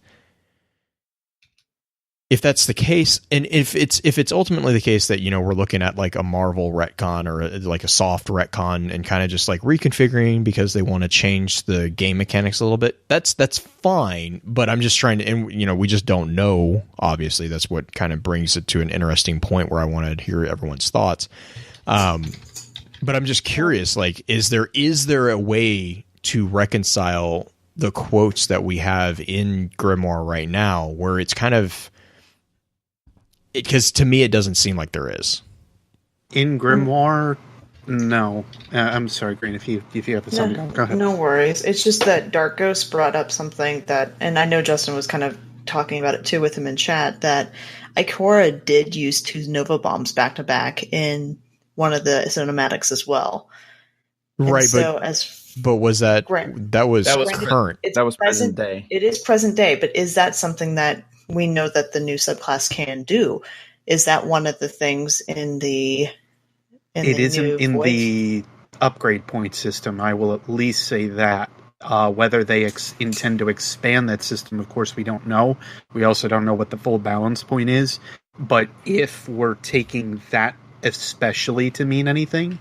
S2: if that's the case, and if it's ultimately the case that, we're looking at like a Marvel retcon or like a soft retcon and kind of just like reconfiguring because they want to change the game mechanics a little bit, that's fine. But I'm just trying to, and we just don't know. Obviously, that's what kind of brings it to an interesting point where I want to hear everyone's thoughts. But I'm just curious, like, is there a way to reconcile the quotes that we have in Grimoire right now where it's kind of, because to me, it doesn't seem like there is.
S5: In Grimoire, no. I'm sorry, Green, if you have the song going. Go ahead.
S4: No worries. It's just that Dark Ghost brought up something that, and I know Justin was kind of talking about it too with him in chat, that Ikora did use 2 Nova Bombs back to back in one of the cinematics as well.
S2: Right,
S4: so
S2: but was that was current?
S3: That was present day.
S4: It is present day, but is that something that we know that the new subclass can do? Is that one of the things in the
S5: the upgrade point system? I will at least say that. Whether they intend to expand that system, of course, we don't know. We also don't know what the full balance point is. But if we're taking that especially to mean anything,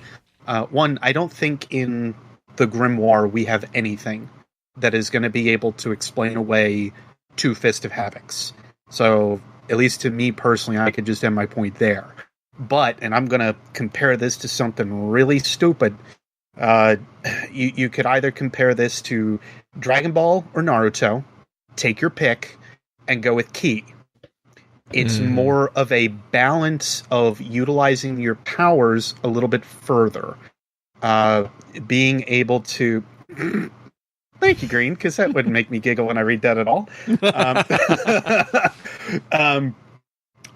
S5: one, I don't think in the Grimoire we have anything that is going to be able to explain away 2 Fist of Havocs. So, at least to me personally, I could just end my point there. But, and I'm going to compare this to something really stupid, you could either compare this to Dragon Ball or Naruto, take your pick, and go with Ki. It's more of a balance of utilizing your powers a little bit further. Being able to... Thank you, Green, because that wouldn't make me giggle when I read that at all.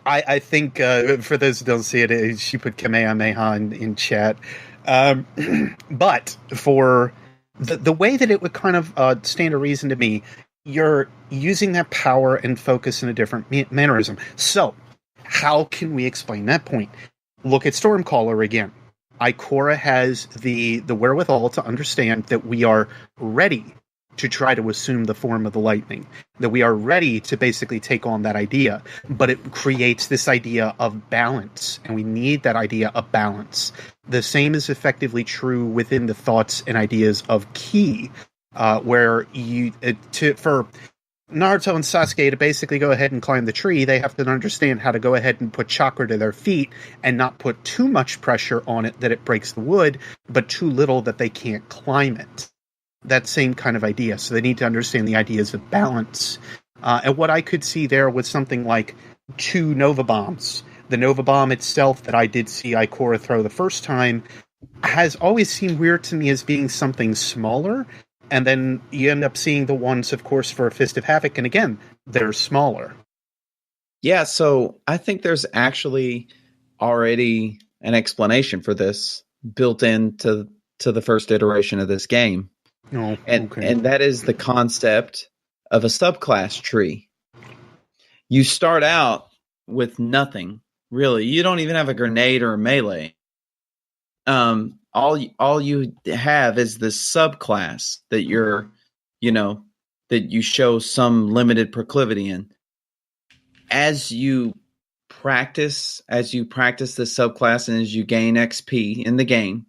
S5: I think, for those who don't see it, she put Kamehameha in chat. But for the way that it would kind of stand to reason to me, you're using that power and focus in a different mannerism. So, how can we explain that point? Look at Stormcaller again. Ikora has the wherewithal to understand that we are ready to try to assume the form of the lightning, that we are ready to basically take on that idea, but it creates this idea of balance, and we need that idea of balance. The same is effectively true within the thoughts and ideas of Ki, where for Naruto and Sasuke to basically go ahead and climb the tree, they have to understand how to go ahead and put chakra to their feet and not put too much pressure on it that it breaks the wood, but too little that they can't climb it. That same kind of idea. So they need to understand the ideas of balance. And what I could see there was something like 2 Nova Bombs. The Nova Bomb itself that I did see Ikora throw the first time has always seemed weird to me as being something smaller. And then you end up seeing the ones, of course, for a Fist of Havoc. And again, they're smaller.
S3: Yeah, so I think there's actually already an explanation for this built into the first iteration of this game.
S5: Oh,
S3: and that is the concept of a subclass tree. You start out with nothing, really. You don't even have a grenade or a melee. All you have is this subclass that that you show some limited proclivity in. As you practice the subclass and as you gain XP in the game,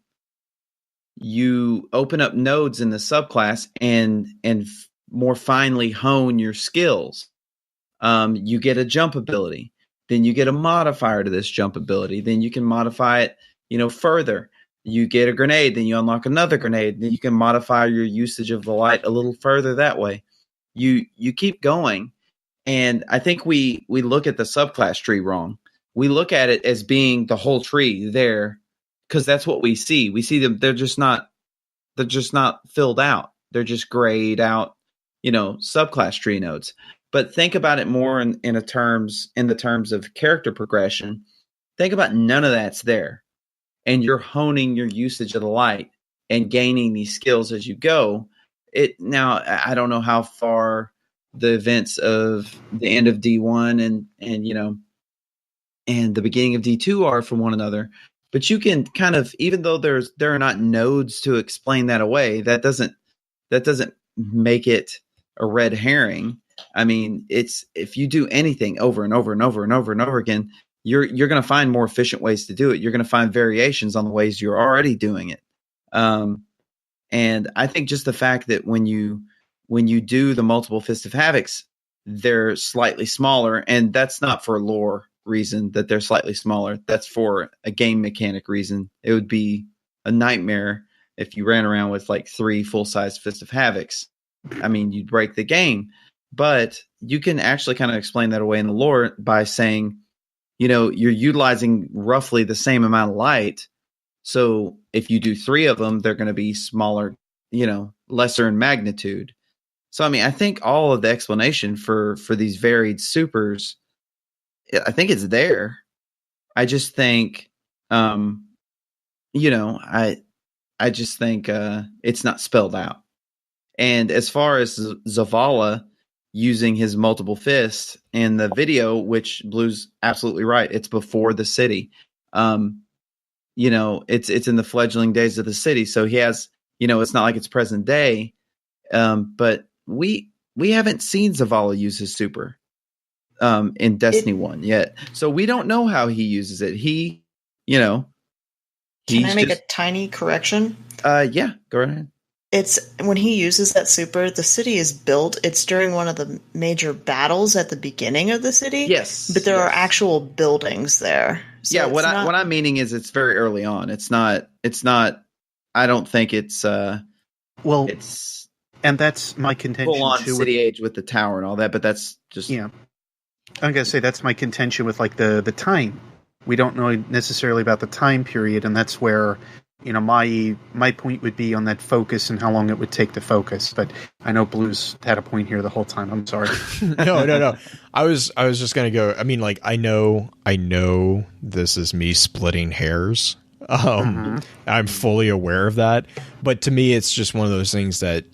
S3: you open up nodes in the subclass and more finely hone your skills. You get a jump ability, then you get a modifier to this jump ability, then you can modify it, further. You get a grenade, then you unlock another grenade, then you can modify your usage of the light a little further that way. You keep going, and I think we look at the subclass tree wrong. We look at it as being the whole tree there, because that's what we see. We see them; they're just not filled out. They're just grayed out, subclass tree nodes. But think about it more in the terms of character progression. Think about none of that's there, and you're honing your usage of the light and gaining these skills as you go. Now I don't know how far the events of the end of D1 and the beginning of D2 are from one another, but you can kind of, even though there are not nodes to explain that away, that doesn't make it a red herring. I mean, it's, if you do anything over and over and over and over and over again, you're going to find more efficient ways to do it. You're going to find variations on the ways you're already doing it. And I think just the fact that when you do the multiple Fist of Havocs, they're slightly smaller, and that's not for lore reason that they're slightly smaller. That's for a game mechanic reason. It would be a nightmare if you ran around with like 3 full-size Fist of Havocs. I mean, you'd break the game. But you can actually kind of explain that away in the lore by saying, you're utilizing roughly the same amount of light. So if you do 3 of them, they're going to be smaller, lesser in magnitude. So, I mean, I think all of the explanation for these varied supers, I think it's there. I just think, I just think it's not spelled out. And as far as Zavala using his multiple fists in the video, which Blue's absolutely right, it's before the city. It's in the fledgling days of the city. So he has, it's not like it's present day. But we haven't seen Zavala use his super in Destiny 1 yet. So we don't know how he uses it. Can I
S4: make a tiny correction?
S3: Yeah, go ahead.
S4: It's when he uses that super, the city is built. It's during one of the major battles at the beginning of the city.
S3: Yes.
S4: But there are actual buildings there. So
S3: yeah, what I'm meaning is it's very early on. It's not I don't think it's it's,
S5: and that's my contention
S3: full on
S5: too,
S3: city age with the tower and all that, but that's just,
S5: yeah. I'm gonna say that's my contention with like the time. We don't know necessarily about the time period, and that's where my point would be on that focus and how long it would take to focus. But I know Blue's had a point here the whole time. I'm sorry.
S2: No. I was just gonna go. I mean, like, I know this is me splitting hairs. I'm fully aware of that, but to me, it's just one of those things that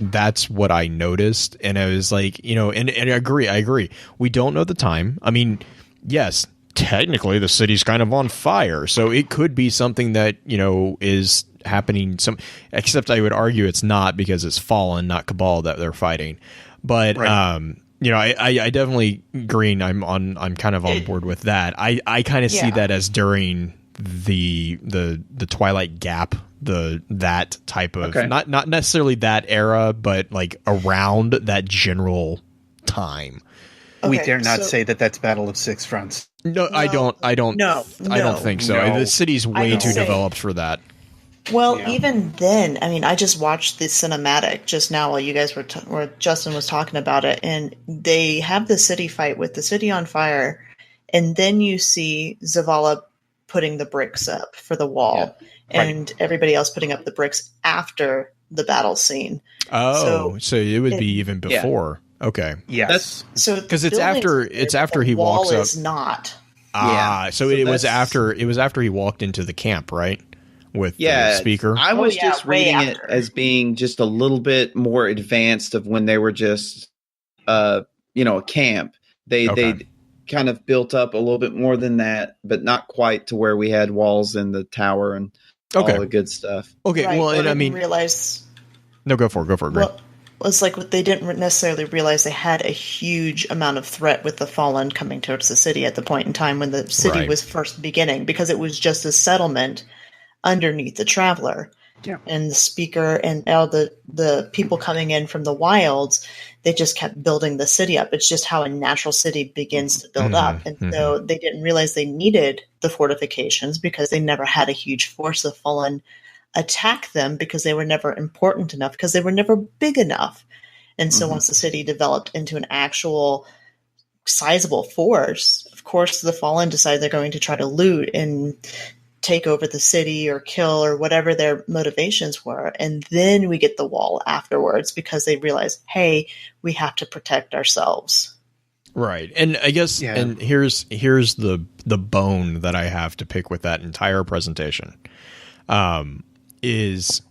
S2: that's what I noticed, and I was like, and I agree. We don't know the time. I mean, yes, technically the city's kind of on fire, so it could be something that is happening. Except I would argue it's not, because it's Fallen, not Cabal, that they're fighting. But right. I definitely agree. I'm kind of on board with that. I kind of see that as during the Twilight Gap, that type of not necessarily that era, but like around that general time.
S5: Okay, we dare not say that that's Battle of Six Fronts.
S2: No, I don't. I don't think so.
S5: No.
S2: The city's way too developed for that.
S4: Well, even then, I mean, I just watched the cinematic just now while you guys where Justin was talking about it, and they have the city fight with the city on fire, and then you see Zavala putting the bricks up for the wall, and everybody else putting up the bricks after the battle scene.
S2: Oh, so it would be even before. Okay.
S5: Yes.
S2: Because it's after he walks up.
S4: Is not.
S2: So it was after he walked into the camp, right? with the speaker.
S3: I was
S4: yeah,
S3: just
S4: way
S3: reading it
S4: after.
S3: as being just a little bit more advanced of when they were just, a camp. They kind of built up a little bit more than that, but not quite to where we had walls in the tower and all the good stuff.
S2: Okay,
S4: Right,
S2: well,
S4: they
S2: and I
S4: didn't
S2: mean,
S4: realize.
S2: no, go for it. Greg.
S4: Well, it's like they didn't necessarily realize they had a huge amount of threat with the Fallen coming towards the city at the point in time when the city
S2: Right.
S4: was first beginning, because it was just a settlement underneath the Traveler.
S5: Yeah.
S4: And the speaker and all the people coming in from the wilds, they just kept building the city up. It's just how a natural city begins to build up. And so they didn't realize they needed the fortifications because they never had a huge force of Fallen attack them because they were never important enough, because they were never big enough. And so once the city developed into an actual sizable force, of course the Fallen decide they're going to try to loot and take over the city or kill or whatever their motivations were. And then we get the wall afterwards because they realize, hey, we have to protect ourselves.
S2: Right. And I guess, and here's the bone that I have to pick with that entire presentation, is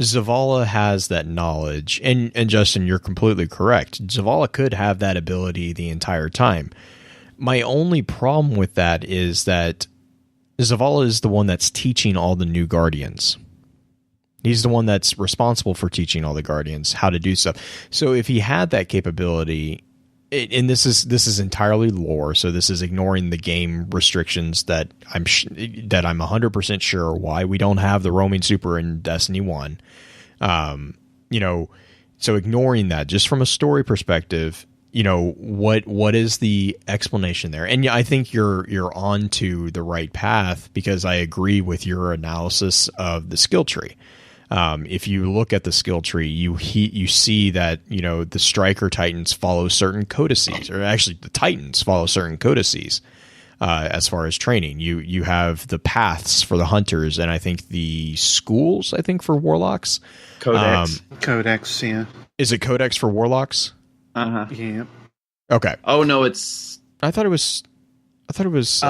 S2: Zavala has that knowledge, and Justin, you're completely correct. Zavala could have that ability the entire time. My only problem with that is that Zavala is the one that's teaching all the new Guardians. He's the one that's responsible for teaching all the Guardians how to do stuff. So if he had that capability, and this is entirely lore, so this is ignoring the game restrictions that I'm 100% sure why we don't have the roaming super in Destiny 1. So ignoring that, just from a story perspective, what is the explanation there? And I think you're on to the right path, because I agree with your analysis of the skill tree. If you look at the skill tree, you see that the Striker Titans follow certain codices, or actually the Titans follow certain codices as far as training. You have the paths for the hunters, and I think the schools. I think for warlocks,
S5: Codex. Yeah,
S2: is it Codex for warlocks?
S5: Yeah.
S2: Okay.
S3: Oh no, it's.
S2: I thought it was
S5: orders.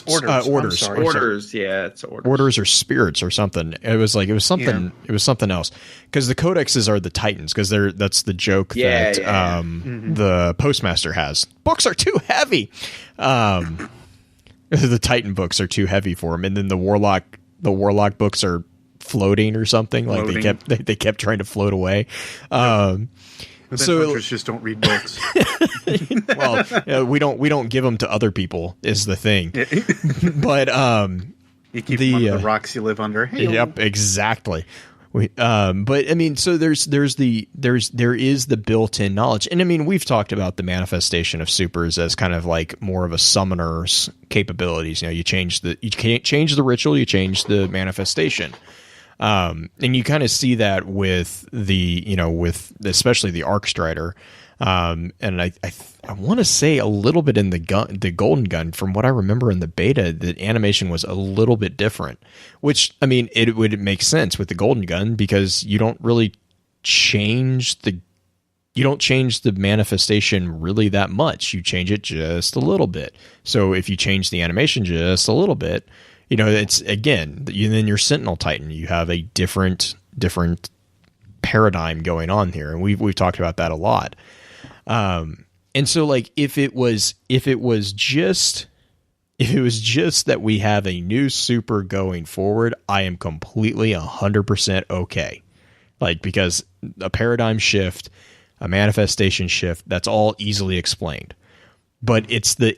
S2: Orders.
S5: Sorry.
S3: Orders. Yeah, it's orders.
S2: Orders or spirits or something. It was something. It was something else, because the codexes are the Titans, because that's the joke that the postmaster has. Books are too heavy. The Titan books are too heavy for him, and then the warlock books are floating or something. Like they kept trying to float away.
S5: So hunters just don't read books.
S2: Well, we don't give them to other people is the thing. But
S5: you keep them under the rocks you live under. Hey,
S2: yep, exactly. But I mean, so there is the built-in knowledge, and I mean, we've talked about the manifestation of supers as kind of like more of a summoner's capabilities. You can't change the ritual, you change the manifestation. And you kind of see that with with especially the Arc Strider. And I want to say a little bit in the Golden Gun, from what I remember in the beta, the animation was a little bit different, which, I mean, it would make sense with the Golden Gun, because you don't really change the manifestation really that much. You change it just a little bit. So if you change the animation just a little bit, it's, again, then your Sentinel Titan, you have a different paradigm going on here, and we've talked about that a lot. And so, like, if it was just that we have a new super going forward, I am completely 100% okay. Like, because a paradigm shift, a manifestation shift, that's all easily explained. But it's the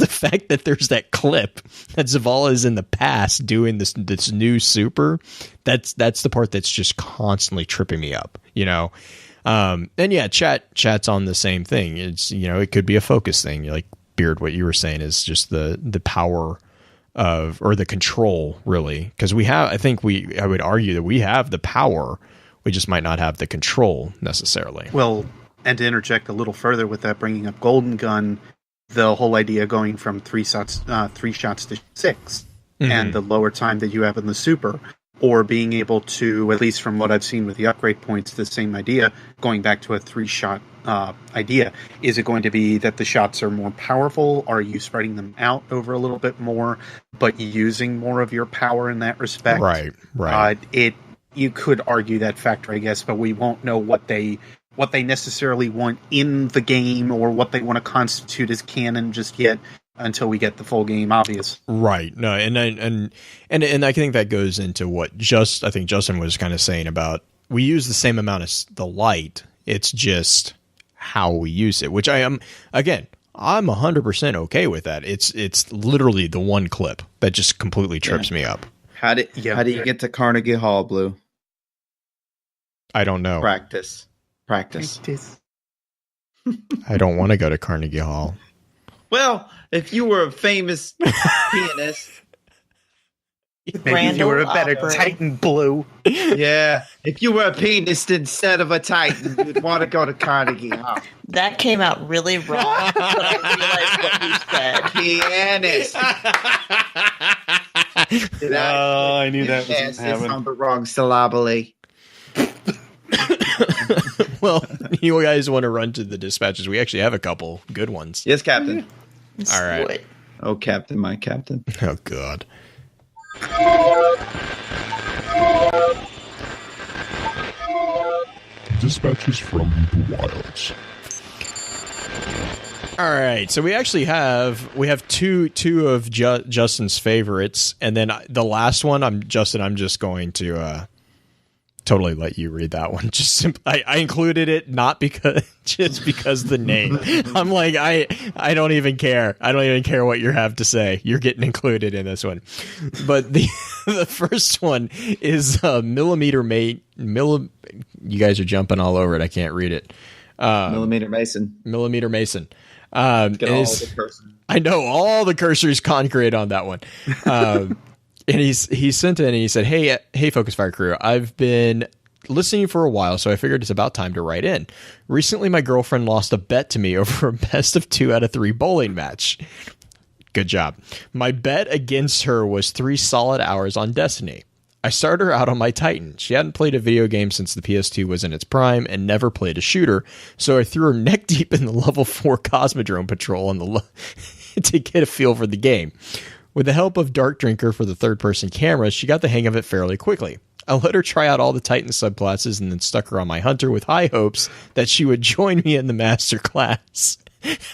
S2: fact that there's that clip that Zavala is in the past doing this new super. That's the part that's just constantly tripping me up, And yeah, chat's on the same thing. It's it could be a focus thing. Like Beard, what you were saying is just the power of, or the control, really, because I would argue that we have the power, we just might not have the control necessarily.
S5: Well. And to interject a little further with that, bringing up Golden Gun, the whole idea going from 3 shots to 6, and the lower time that you have in the super, or being able to, at least from what I've seen with the upgrade points, the same idea, going back to a 3-shot idea. Is it going to be that the shots are more powerful? Are you spreading them out over a little bit more, but using more of your power in that respect?
S2: Right.
S5: You could argue that factor, I guess, but we won't know what they necessarily want in the game or what they want to constitute as canon just yet until we get the full game, obvious.
S2: Right. No, and I think that goes into what I think Justin was kind of saying about we use the same amount of the light. It's just how we use it, which I'm 100% okay with that. It's literally the one clip that just completely trips me up.
S3: How do you get to Carnegie Hall, Blue?
S2: I don't know.
S3: Practice.
S2: I don't want to go to Carnegie Hall.
S3: Well, if you were a famous pianist,
S5: maybe you were a better Titan, Blue.
S3: Yeah, if you were a pianist instead of a Titan, you'd want to go to Carnegie Hall.
S4: That came out really wrong, but I realized what you said.
S3: Pianist.
S5: I knew that was
S3: happening. On the wrong syllable.
S2: Well, you guys want to run to the dispatches? We actually have a couple good ones.
S3: Yes, Captain.
S2: All right.
S3: Oh, Captain, my Captain.
S2: Oh, God.
S1: Dispatches from the wilds.
S2: All right, so we actually have two of Justin's favorites, and then the last one, I'm just going to totally let you read that one. I included it not because the name. I'm like I don't even care. I don't even care what you have to say. You're getting included in this one. But the first one is millimeter. You guys are jumping all over it. I can't read it.
S3: Millimeter Mason.
S2: Millimeter Mason.
S3: Get all the cursors.
S2: I know all the cursors concrete on that one. And he sent in and he said, Hey, Focus Fire crew, I've been listening for a while, so I figured it's about time to write in. Recently, my girlfriend lost a bet to me over a best of 2 out of 3 bowling match. Good job. My bet against her was 3 solid hours on Destiny. I started her out on my Titan. She hadn't played a video game since the PS2 was in its prime and never played a shooter, so I threw her neck deep in the level 4 Cosmodrome Patrol on to get a feel for the game. With the help of Dark Drinker for the third-person camera, she got the hang of it fairly quickly. I let her try out all the Titan subclasses and then stuck her on my Hunter with high hopes that she would join me in the master class.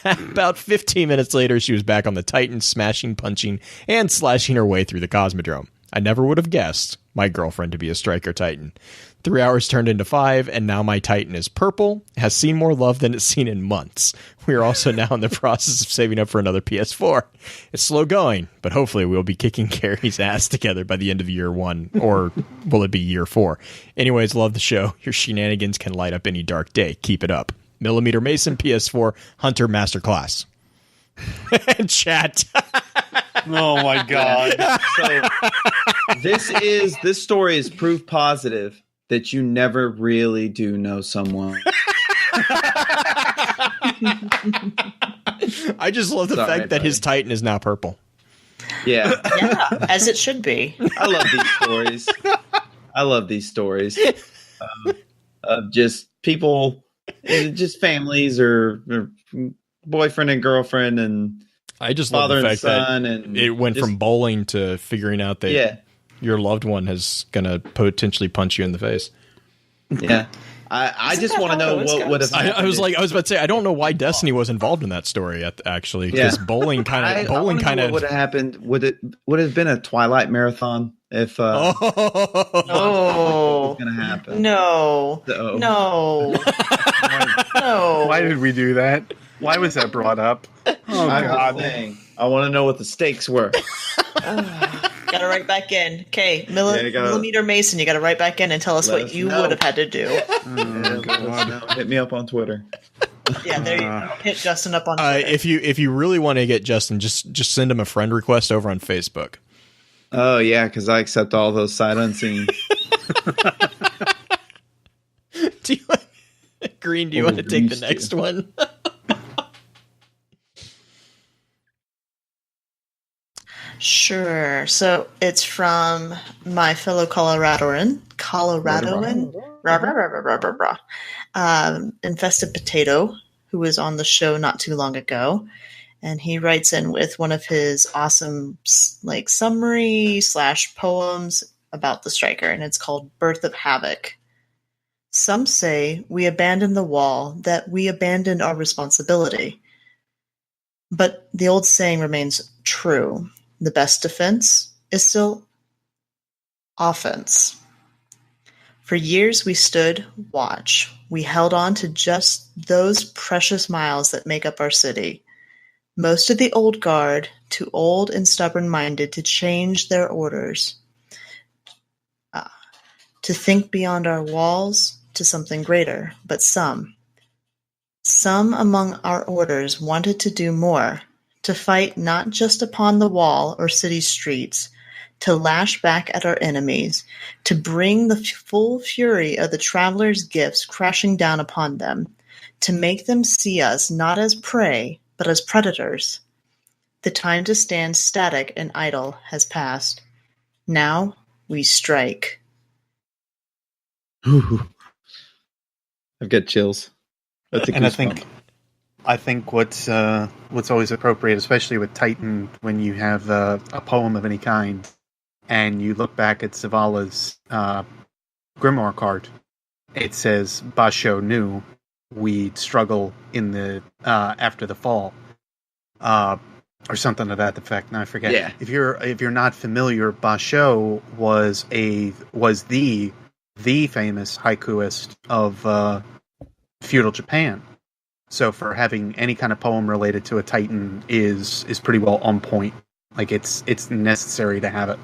S2: About 15 minutes later, she was back on the Titan, smashing, punching, and slashing her way through the Cosmodrome. I never would have guessed my girlfriend to be a Striker Titan. 3 hours turned into 5, and now my Titan is purple, has seen more love than it's seen in months. We are also now in the process of saving up for another PS4. It's slow going, but hopefully we'll be kicking Carrie's ass together by the end of year 1, or will it be year 4? Anyways, love the show. Your shenanigans can light up any dark day. Keep it up. Millimeter Mason, PS4, Hunter Masterclass. Chat.
S5: Oh my God.
S3: So this story is proof positive that you never really do know someone.
S2: I just love the fact that his Titan is now purple.
S3: Yeah,
S4: as it should be.
S3: I love these stories. Of just people, just families or boyfriend and girlfriend and
S2: I just love the fact that it went from bowling to figuring out that your loved one is going to potentially punch you in the face.
S3: Yeah. I just want to know what would have happened.
S2: I was about to say, I don't know why Destiny was involved in that story, actually, because bowling kind of
S3: what would have happened. Would it have been a Twilight marathon if
S4: was
S3: going to happen?
S4: No.
S5: Why did we do that? Why was that brought up? Oh, God.
S3: I want to know what the stakes were.
S4: Gotta write back in. Okay, Millimeter Mason, you gotta write back in and tell us what you would have had to do.
S3: Hit me up on Twitter.
S4: Yeah, there you go. Hit Justin up on Twitter.
S2: If you really want to get Justin, just send him a friend request over on Facebook.
S3: Oh, yeah, because I accept all those sight unseen.
S2: Green, do you want to take the next one?
S4: Sure. So it's from my fellow Coloradoan, rah, rah, rah, rah, rah, rah, rah. Infested Potato, who was on the show not too long ago. And he writes in with one of his awesome summary / poems about the Striker, and it's called Birth of Havoc. Some say we abandoned the wall, that we abandoned our responsibility. But the old saying remains true. The best defense is still offense. For years we stood watch. We held on to just those precious miles that make up our city. Most of the old guard, too old and stubborn-minded to change their orders. To think beyond our walls to something greater. But some among our orders wanted to do more. To fight not just upon the wall or city streets, to lash back at our enemies, to bring the full fury of the traveler's gifts crashing down upon them, to make them see us not as prey, but as predators. The time to stand static and idle has passed. Now we strike.
S3: Ooh. I've got chills. That's a
S5: And
S3: goosebump.
S5: I think what's always appropriate, especially with Titan, when you have a poem of any kind, and you look back at Zavala's grimoire card, it says Basho knew we'd struggle in the after the fall, or something to that effect. Now I forget.
S3: Yeah.
S5: If you're not familiar, Basho was the famous haikuist of feudal Japan. So for having any kind of poem related to a Titan is pretty well on point. Like it's necessary to have it.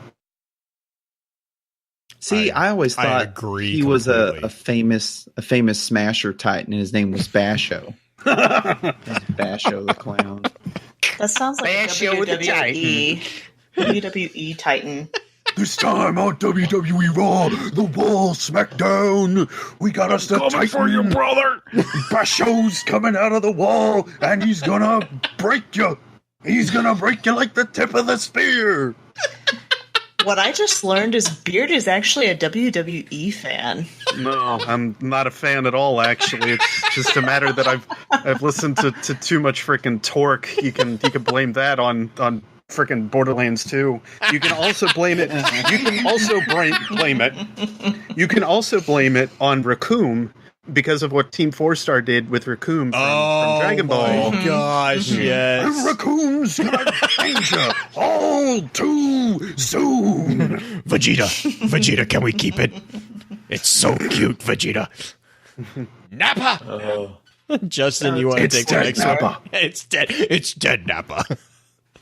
S3: See, I always
S2: I
S3: thought
S2: agree
S3: he was a
S2: completely.
S3: famous smasher Titan, and his name was Basho. Basho the clown.
S4: That sounds like a
S5: Basho the
S4: WWE Titan.
S1: This time on WWE Raw, the Wall SmackDown, we got us the Titan. For you, brother. Basho's coming out of the wall, and he's gonna break you. He's gonna break you like the tip of the spear.
S4: What I just learned is Beard is actually a WWE fan.
S5: No, I'm not a fan at all. Actually, it's just a matter that I've listened to too much freaking Torque. You can blame that on freaking Borderlands 2. You can also blame it. You can also blame it. You can also blame it on Raccoon because of what Team 4-Star did with Raccoon from Dragon Ball.
S2: Oh my gosh, yes.
S1: And Raccoon's gonna change you all too soon.
S2: Vegeta, can we keep it? It's so cute, Vegeta. Nappa! Justin, you want to take the
S1: dead,
S2: next
S1: Nappa.
S2: one? It's dead, Nappa.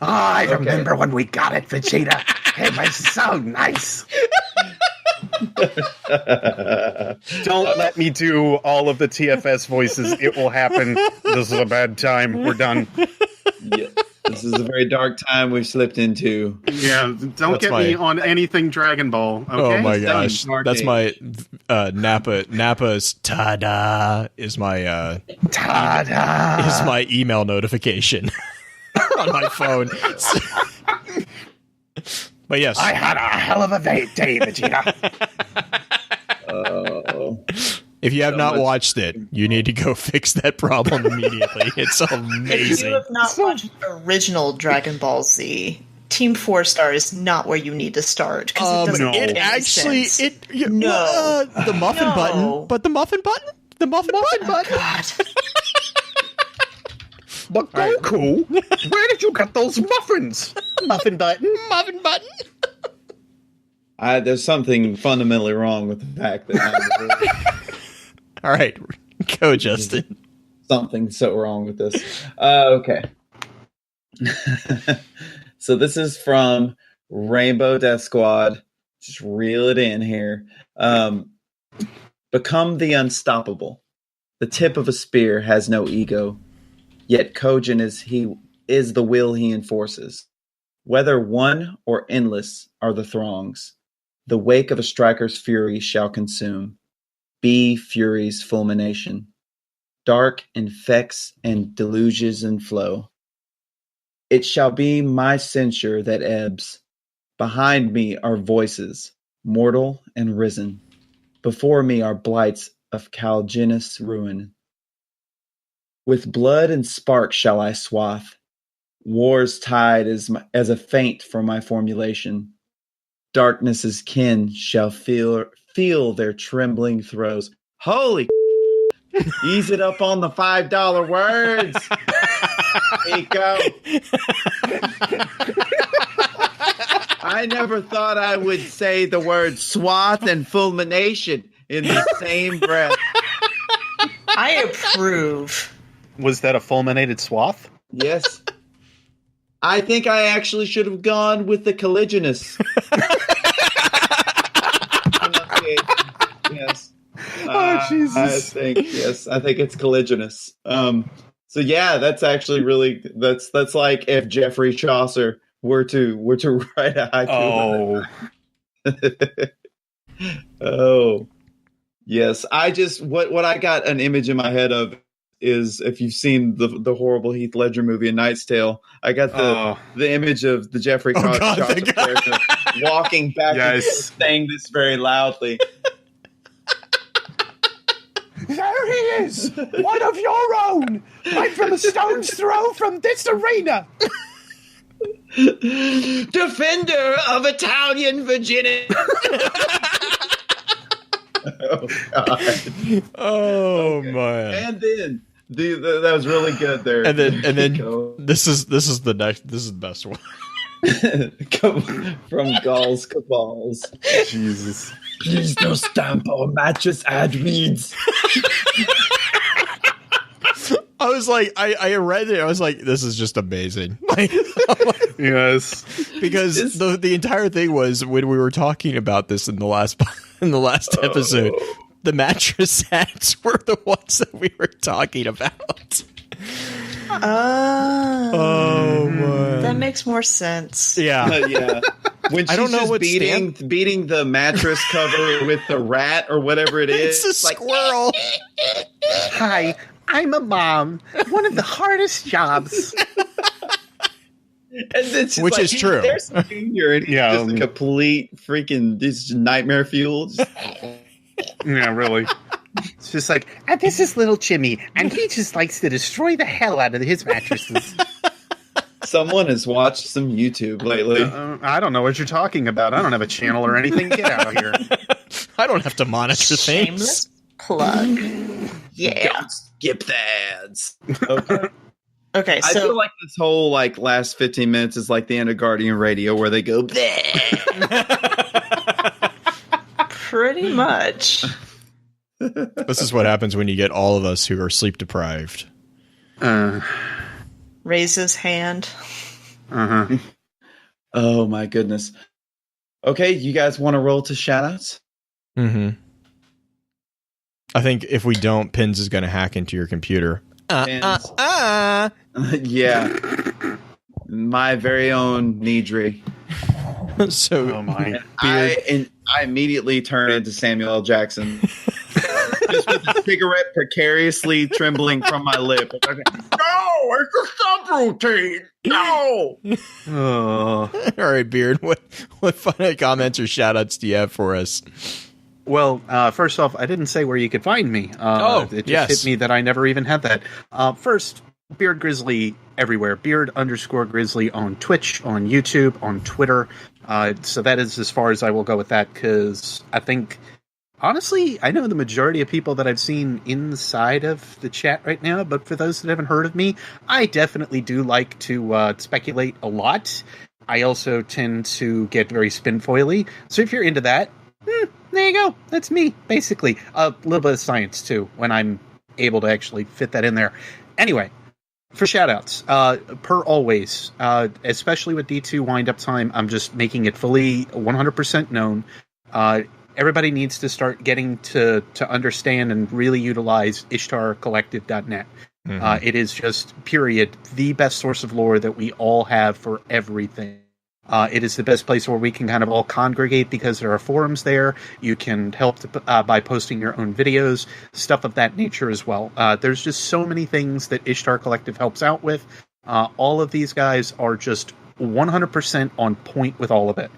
S1: I remember when we got it, Vegeta. It was so nice.
S5: Don't let me do all of the TFS voices. It will happen. This is a bad time. We're done.
S3: Yeah, this is a very dark time we've slipped into.
S5: Yeah, don't get me on anything Dragon Ball. Okay?
S2: Oh my
S3: done.
S2: gosh,
S3: Dark
S2: that's
S3: Age.
S2: my Nappa's tada is my
S1: Ta-da!
S2: is my email notification on my phone. But yes,
S1: I had a hell of a day, Vegeta.
S3: Oh,
S2: if you have
S3: so
S2: not
S3: much-
S2: watched it, you need to go fix that problem immediately. It's
S4: If you
S2: amazing.
S4: have not watched original Dragon Ball Z, Team 4-Star is not where you need to start. 'Cause it doesn't
S5: no.
S4: make
S2: It
S4: any
S2: actually
S4: sense.
S2: no the muffin
S4: No.
S2: button, but the muffin button.
S4: God.
S1: But Goku, where did you get those muffins?
S5: Muffin button.
S2: Muffin button.
S3: there's something fundamentally wrong with the fact that
S2: All right, go, Justin.
S3: something so wrong with this. Okay. So this is from Rainbow Death Squad. Just reel it in here. Become the unstoppable. The tip of a spear has no ego. Yet cogent is the will he enforces. Whether one or endless are the throngs, the wake of a striker's fury shall consume. Be fury's fulmination. Dark infects and deluges and flow. It shall be my censure that ebbs. Behind me are voices, mortal and risen. Before me are blights of Calginus ruin. With blood and spark shall I swath. War's tide as a feint for my formulation. Darkness's kin shall feel their trembling throes. Holy ease it up on the $5 words. Nico. I never thought I would say the word swath and fulmination in the same breath.
S4: I approve.
S5: Was that a fulminated swath?
S3: Yes. I think I actually should have gone with the colliginous. Yes.
S5: Oh, Jesus.
S3: I think it's colliginous. So yeah, that's actually really that's like if Geoffrey Chaucer were to write a haiku. Oh, yes. I just what I got an image in my head of is, if you've seen the horrible Heath Ledger movie A Knight's Tale, I got the image of the Geoffrey Chaucer character walking back and saying this very loudly.
S1: There he is, one of your own, right from a stone's throw from this arena.
S3: Defender of Italian virginity. Oh God!
S2: Oh man!
S3: And then that was really good there.
S2: And then this is the best one.
S3: From Gauls Cabals.
S5: Jesus!
S3: Please don't stamp our mattress adweeds.
S2: I was like, I read it. I was like, this is just amazing.
S5: Yes,
S2: because the entire thing was when we were talking about this in the last episode, the mattress hats were the ones that we were talking about. Oh man,
S4: that makes more sense.
S2: Yeah,
S3: yeah. When she's just beating the mattress cover with the rat or whatever it is.
S2: It's a squirrel.
S5: Hi, I'm a mom. One of the hardest jobs.
S3: And then
S2: which is true.
S3: There's Junior, and just a complete freaking this nightmare fuel.
S5: Yeah, really. It's just like, and this is little Jimmy, and he just likes to destroy the hell out of his mattresses.
S3: Someone has watched some YouTube lately.
S5: I don't know what you're talking about. I don't have a channel or anything. Get out of here.
S2: I don't have to monitor
S4: Shameless
S2: things.
S4: Plug. Yeah.
S3: Don't skip the ads. Okay.
S4: Okay, so
S3: I feel like this whole last 15 minutes is like the end of Guardian Radio, where they go
S4: pretty much.
S2: This is what happens when you get all of us who are sleep deprived.
S4: Raise his hand.
S5: Uh-huh.
S3: Oh my goodness. Okay, you guys want to roll to shoutouts?
S2: Mm-hmm. I think if we don't, Pins is going to hack into your computer.
S3: Yeah. My very own Nidri.
S2: So,
S5: oh my.
S3: I immediately turn into Samuel L. Jackson. Just with the cigarette precariously trembling from my lip. No, it's a subroutine. No.
S2: All right, Beard. What fun comments or shout-outs do you have for us?
S5: Well, first off, I didn't say where you could find me. It just hit me that I never even had that. First, BeardGrizzly everywhere. Beard_Grizzly on Twitch, on YouTube, on Twitter. So that is as far as I will go with that, because I think, honestly, I know the majority of people that I've seen inside of the chat right now, but for those that haven't heard of me, I definitely do like to speculate a lot. I also tend to get very spinfoily. So if you're into that, there you go. That's me, basically. A little bit of science, too, when I'm able to actually fit that in there. Anyway, for shoutouts, per always, especially with D2 wind-up time, I'm just making it fully 100% known. Everybody needs to start getting to understand and really utilize IshtarCollective.net. Mm-hmm. It is just, period, the best source of lore that we all have for everything. It is the best place where we can kind of all congregate, because there are forums there. You can help by posting your own videos, stuff of that nature as well. There's just so many things that Ishtar Collective helps out with. All of these guys are just 100% on point with all of it.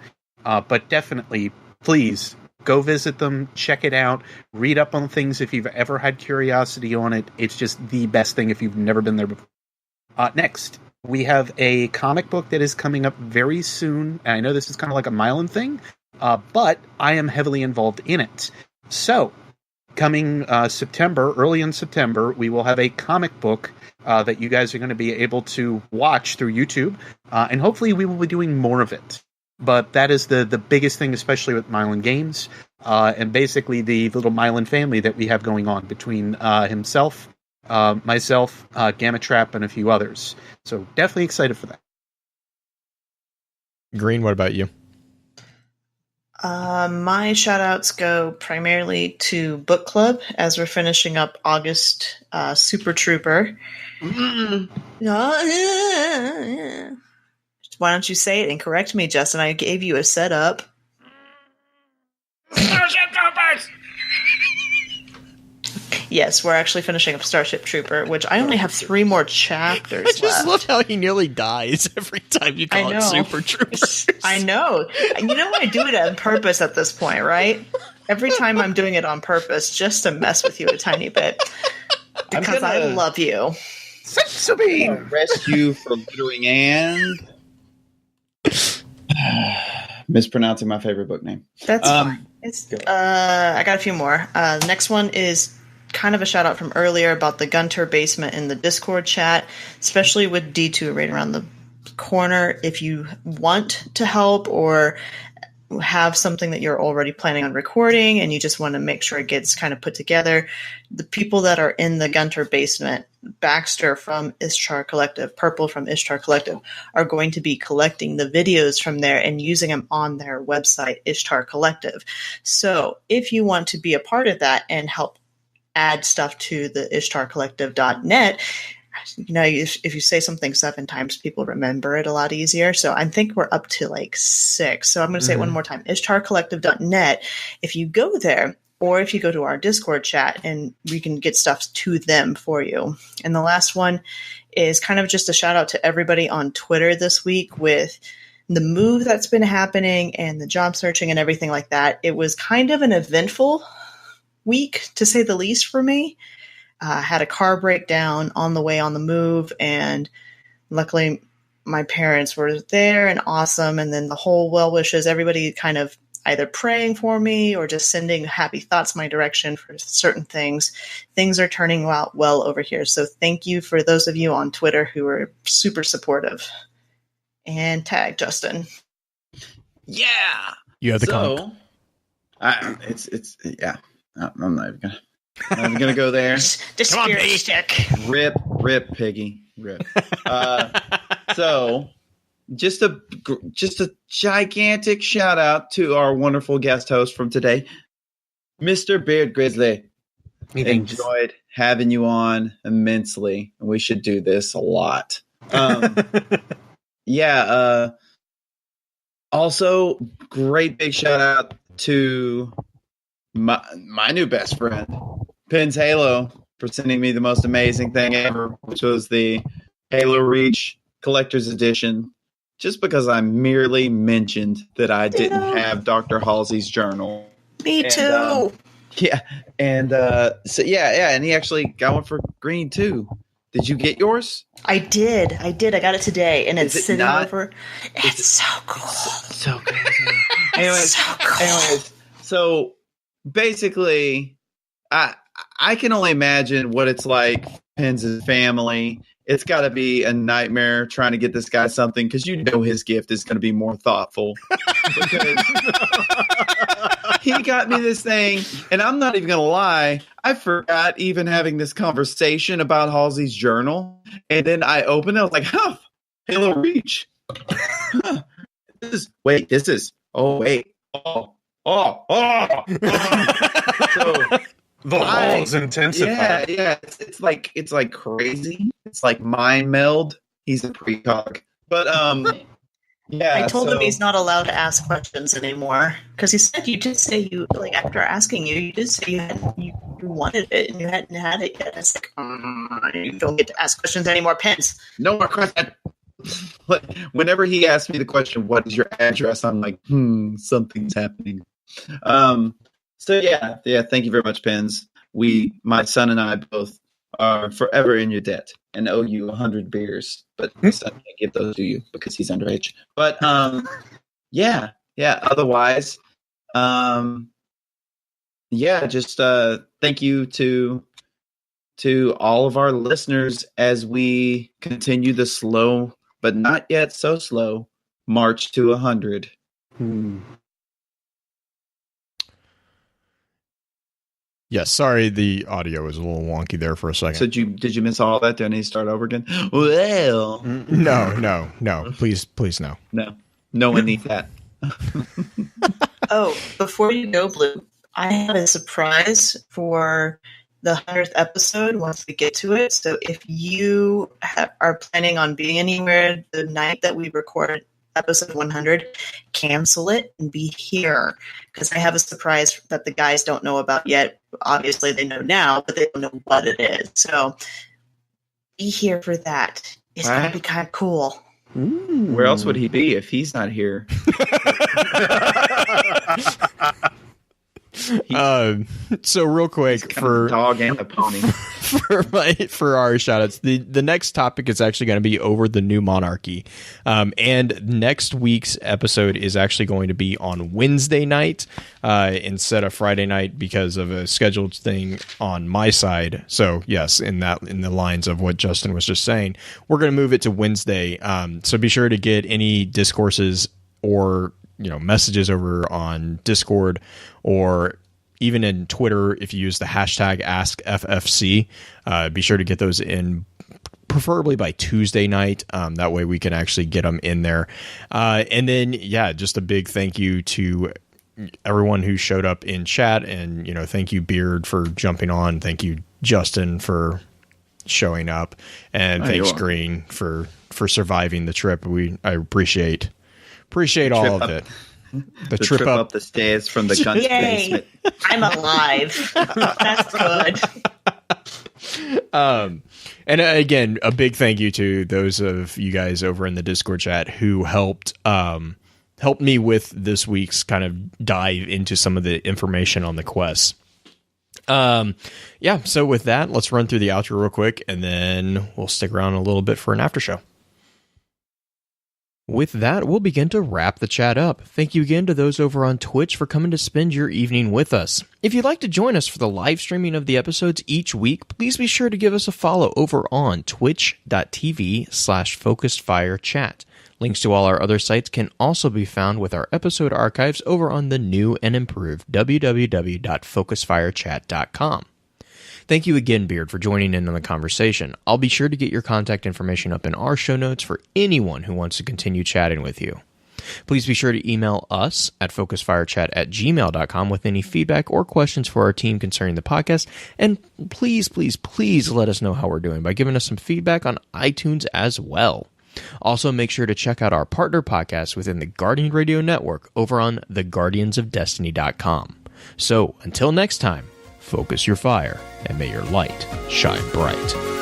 S5: But definitely, please go visit them, check it out, read up on things if you've ever had curiosity on it. It's just the best thing if you've never been there before. Next, we have a comic book that is coming up very soon. And I know this is kind of like a Mylan thing, but I am heavily involved in it. So, coming September, early in September, we will have a comic book that you guys are going to be able to watch through YouTube. And hopefully we will be doing more of it. But that is the biggest thing, especially with Mylan Games, and basically the little Mylan family that we have going on between himself, myself, Gamma Trap, and a few others. So definitely excited for that.
S2: Green, what about you?
S4: My shout-outs go primarily to Book Club, as we're finishing up August Super Trooper. Why don't you say it and correct me, Justin? I gave you a setup. Starship Troopers! Yes, we're actually finishing up Starship Trooper, which I only have 3 more chapters left.
S2: I just love how he nearly dies every time you call it Super Troopers.
S4: I know. And you know I do it on purpose at this point, right? Every time I'm doing it on purpose just to mess with you a tiny bit. Because I love you.
S3: Rescue for littering and... mispronouncing my favorite book name.
S4: That's fine. I got a few more. The next one is kind of a shout out from earlier about the Gunter basement in the Discord chat, especially with D2 right around the corner. If you want to help or have something that you're already planning on recording and you just want to make sure it gets kind of put together, the people that are in the Gunter basement, Baxter from Ishtar Collective, Purple from Ishtar Collective, are going to be collecting the videos from there and using them on their website, Ishtar Collective. So if you want to be a part of that and help add stuff to the ishtarcollective.net, you know, if you say something 7 times, people remember it a lot easier. So I think we're up to like 6. So I'm going to say it one more time, ishtarcollective.net. If you go there, or if you go to our Discord chat, and we can get stuff to them for you. And the last one is kind of just a shout out to everybody on Twitter this week with the move that's been happening and the job searching and everything like that. It was kind of an eventful week, to say the least, for me. Had a car breakdown on the way on the move, and luckily my parents were there and awesome. And then the whole well wishes, everybody kind of either praying for me or just sending happy thoughts my direction for certain things. Things are turning out well over here. So thank you for those of you on Twitter who are super supportive. And tag Justin.
S3: Yeah.
S2: You have the comic.
S3: Yeah. I'm not even gonna go there.
S4: The spirit stick.
S3: Rip, Piggy, rip. So, just a gigantic shout out to our wonderful guest host from today, Mr. BeardGrizzly. Enjoyed having you on immensely, and we should do this a lot. Yeah. Also, great big shout out to my new best friend, Pins Halo, for sending me the most amazing thing ever, which was the Halo Reach Collector's Edition. Just because I merely mentioned that I didn't have Dr. Halsey's journal.
S4: Me too.
S3: And and he actually got one for Green too. Did you get yours?
S4: I did. I got it today, and it's sitting over. It's so cool.
S3: So crazy. Anyways, so basically, I can only imagine what it's like. Pins' family. It's got to be a nightmare trying to get this guy something, because you know his gift is going to be more thoughtful. Because he got me this thing, and I'm not even going to lie, I forgot even having this conversation about Halsey's journal. And then I opened it, I was like, Halo Reach. So,
S5: the halls intensify.
S3: Yeah. It's like crazy. It's like mind meld. He's a precog. But Yeah,
S4: I told him he's not allowed to ask questions anymore because he said you did say you like after asking you did say you wanted it and you hadn't had it yet. It's like you don't get to ask questions anymore, Pence.
S3: No more question. Whenever he asked me the question, "What is your address?" I'm like, something's happening. So yeah. Thank you very much, Pens. My son and I both are forever in your debt and owe you 100 beers, but my son can't give those to you because he's underage. But yeah. Otherwise, just thank you to all of our listeners as we continue the slow, but not yet so slow, march to 100.
S2: Yes, sorry, the audio was a little wonky there for a second.
S3: So did you miss all that? Do I need to start over again? Well,
S2: no. Please, no.
S3: No one needs that.
S4: Oh, before you go, Blue, I have a surprise for the 100th episode once we get to it. So if you are planning on being anywhere the night that we record episode 100, cancel it and be here because I have a surprise that the guys don't know about yet. Obviously they know now, but they don't know what it is. So be here for that. It's going to be kind of cool.
S3: Where else would he be if he's not here?
S2: So real quick for
S3: dog and a pony
S2: for our shout outs, the next topic is actually going to be over the new monarchy, and next week's episode is actually going to be on Wednesday night instead of Friday night because of a scheduled thing on my side. So yes, in the lines of what Justin was just saying, we're going to move it to Wednesday. So be sure to get any discourses or messages over on Discord or even in Twitter. If you use the hashtag AskFFC, be sure to get those in preferably by Tuesday night. That way we can actually get them in there. And then, just a big thank you to everyone who showed up in chat, and thank you Beard for jumping on. Thank you Justin for showing up, and thanks Green for surviving the trip. I appreciate all of it. The trip up
S3: the stairs from the gun basement.
S4: I'm alive. That's good.
S2: And again, a big thank you to those of you guys over in the Discord chat who helped me with this week's kind of dive into some of the information on the quests. So with that, let's run through the outro real quick, and then we'll stick around a little bit for an after show. With that, we'll begin to wrap the chat up. Thank you again to those over on Twitch for coming to spend your evening with us. If you'd like to join us for the live streaming of the episodes each week, please be sure to give us a follow over on twitch.tv/focusedfirechat. Links to all our other sites can also be found with our episode archives over on the new and improved www.focusedfirechat.com. Thank you again, Beard, for joining in on the conversation. I'll be sure to get your contact information up in our show notes for anyone who wants to continue chatting with you. Please be sure to email us at focusedfirechat@gmail.com with any feedback or questions for our team concerning the podcast. And please let us know how we're doing by giving us some feedback on iTunes as well. Also, make sure to check out our partner podcast within the Guardian Radio Network over on theguardiansofdestiny.com. So, until next time, focus your fire, and may your light shine bright.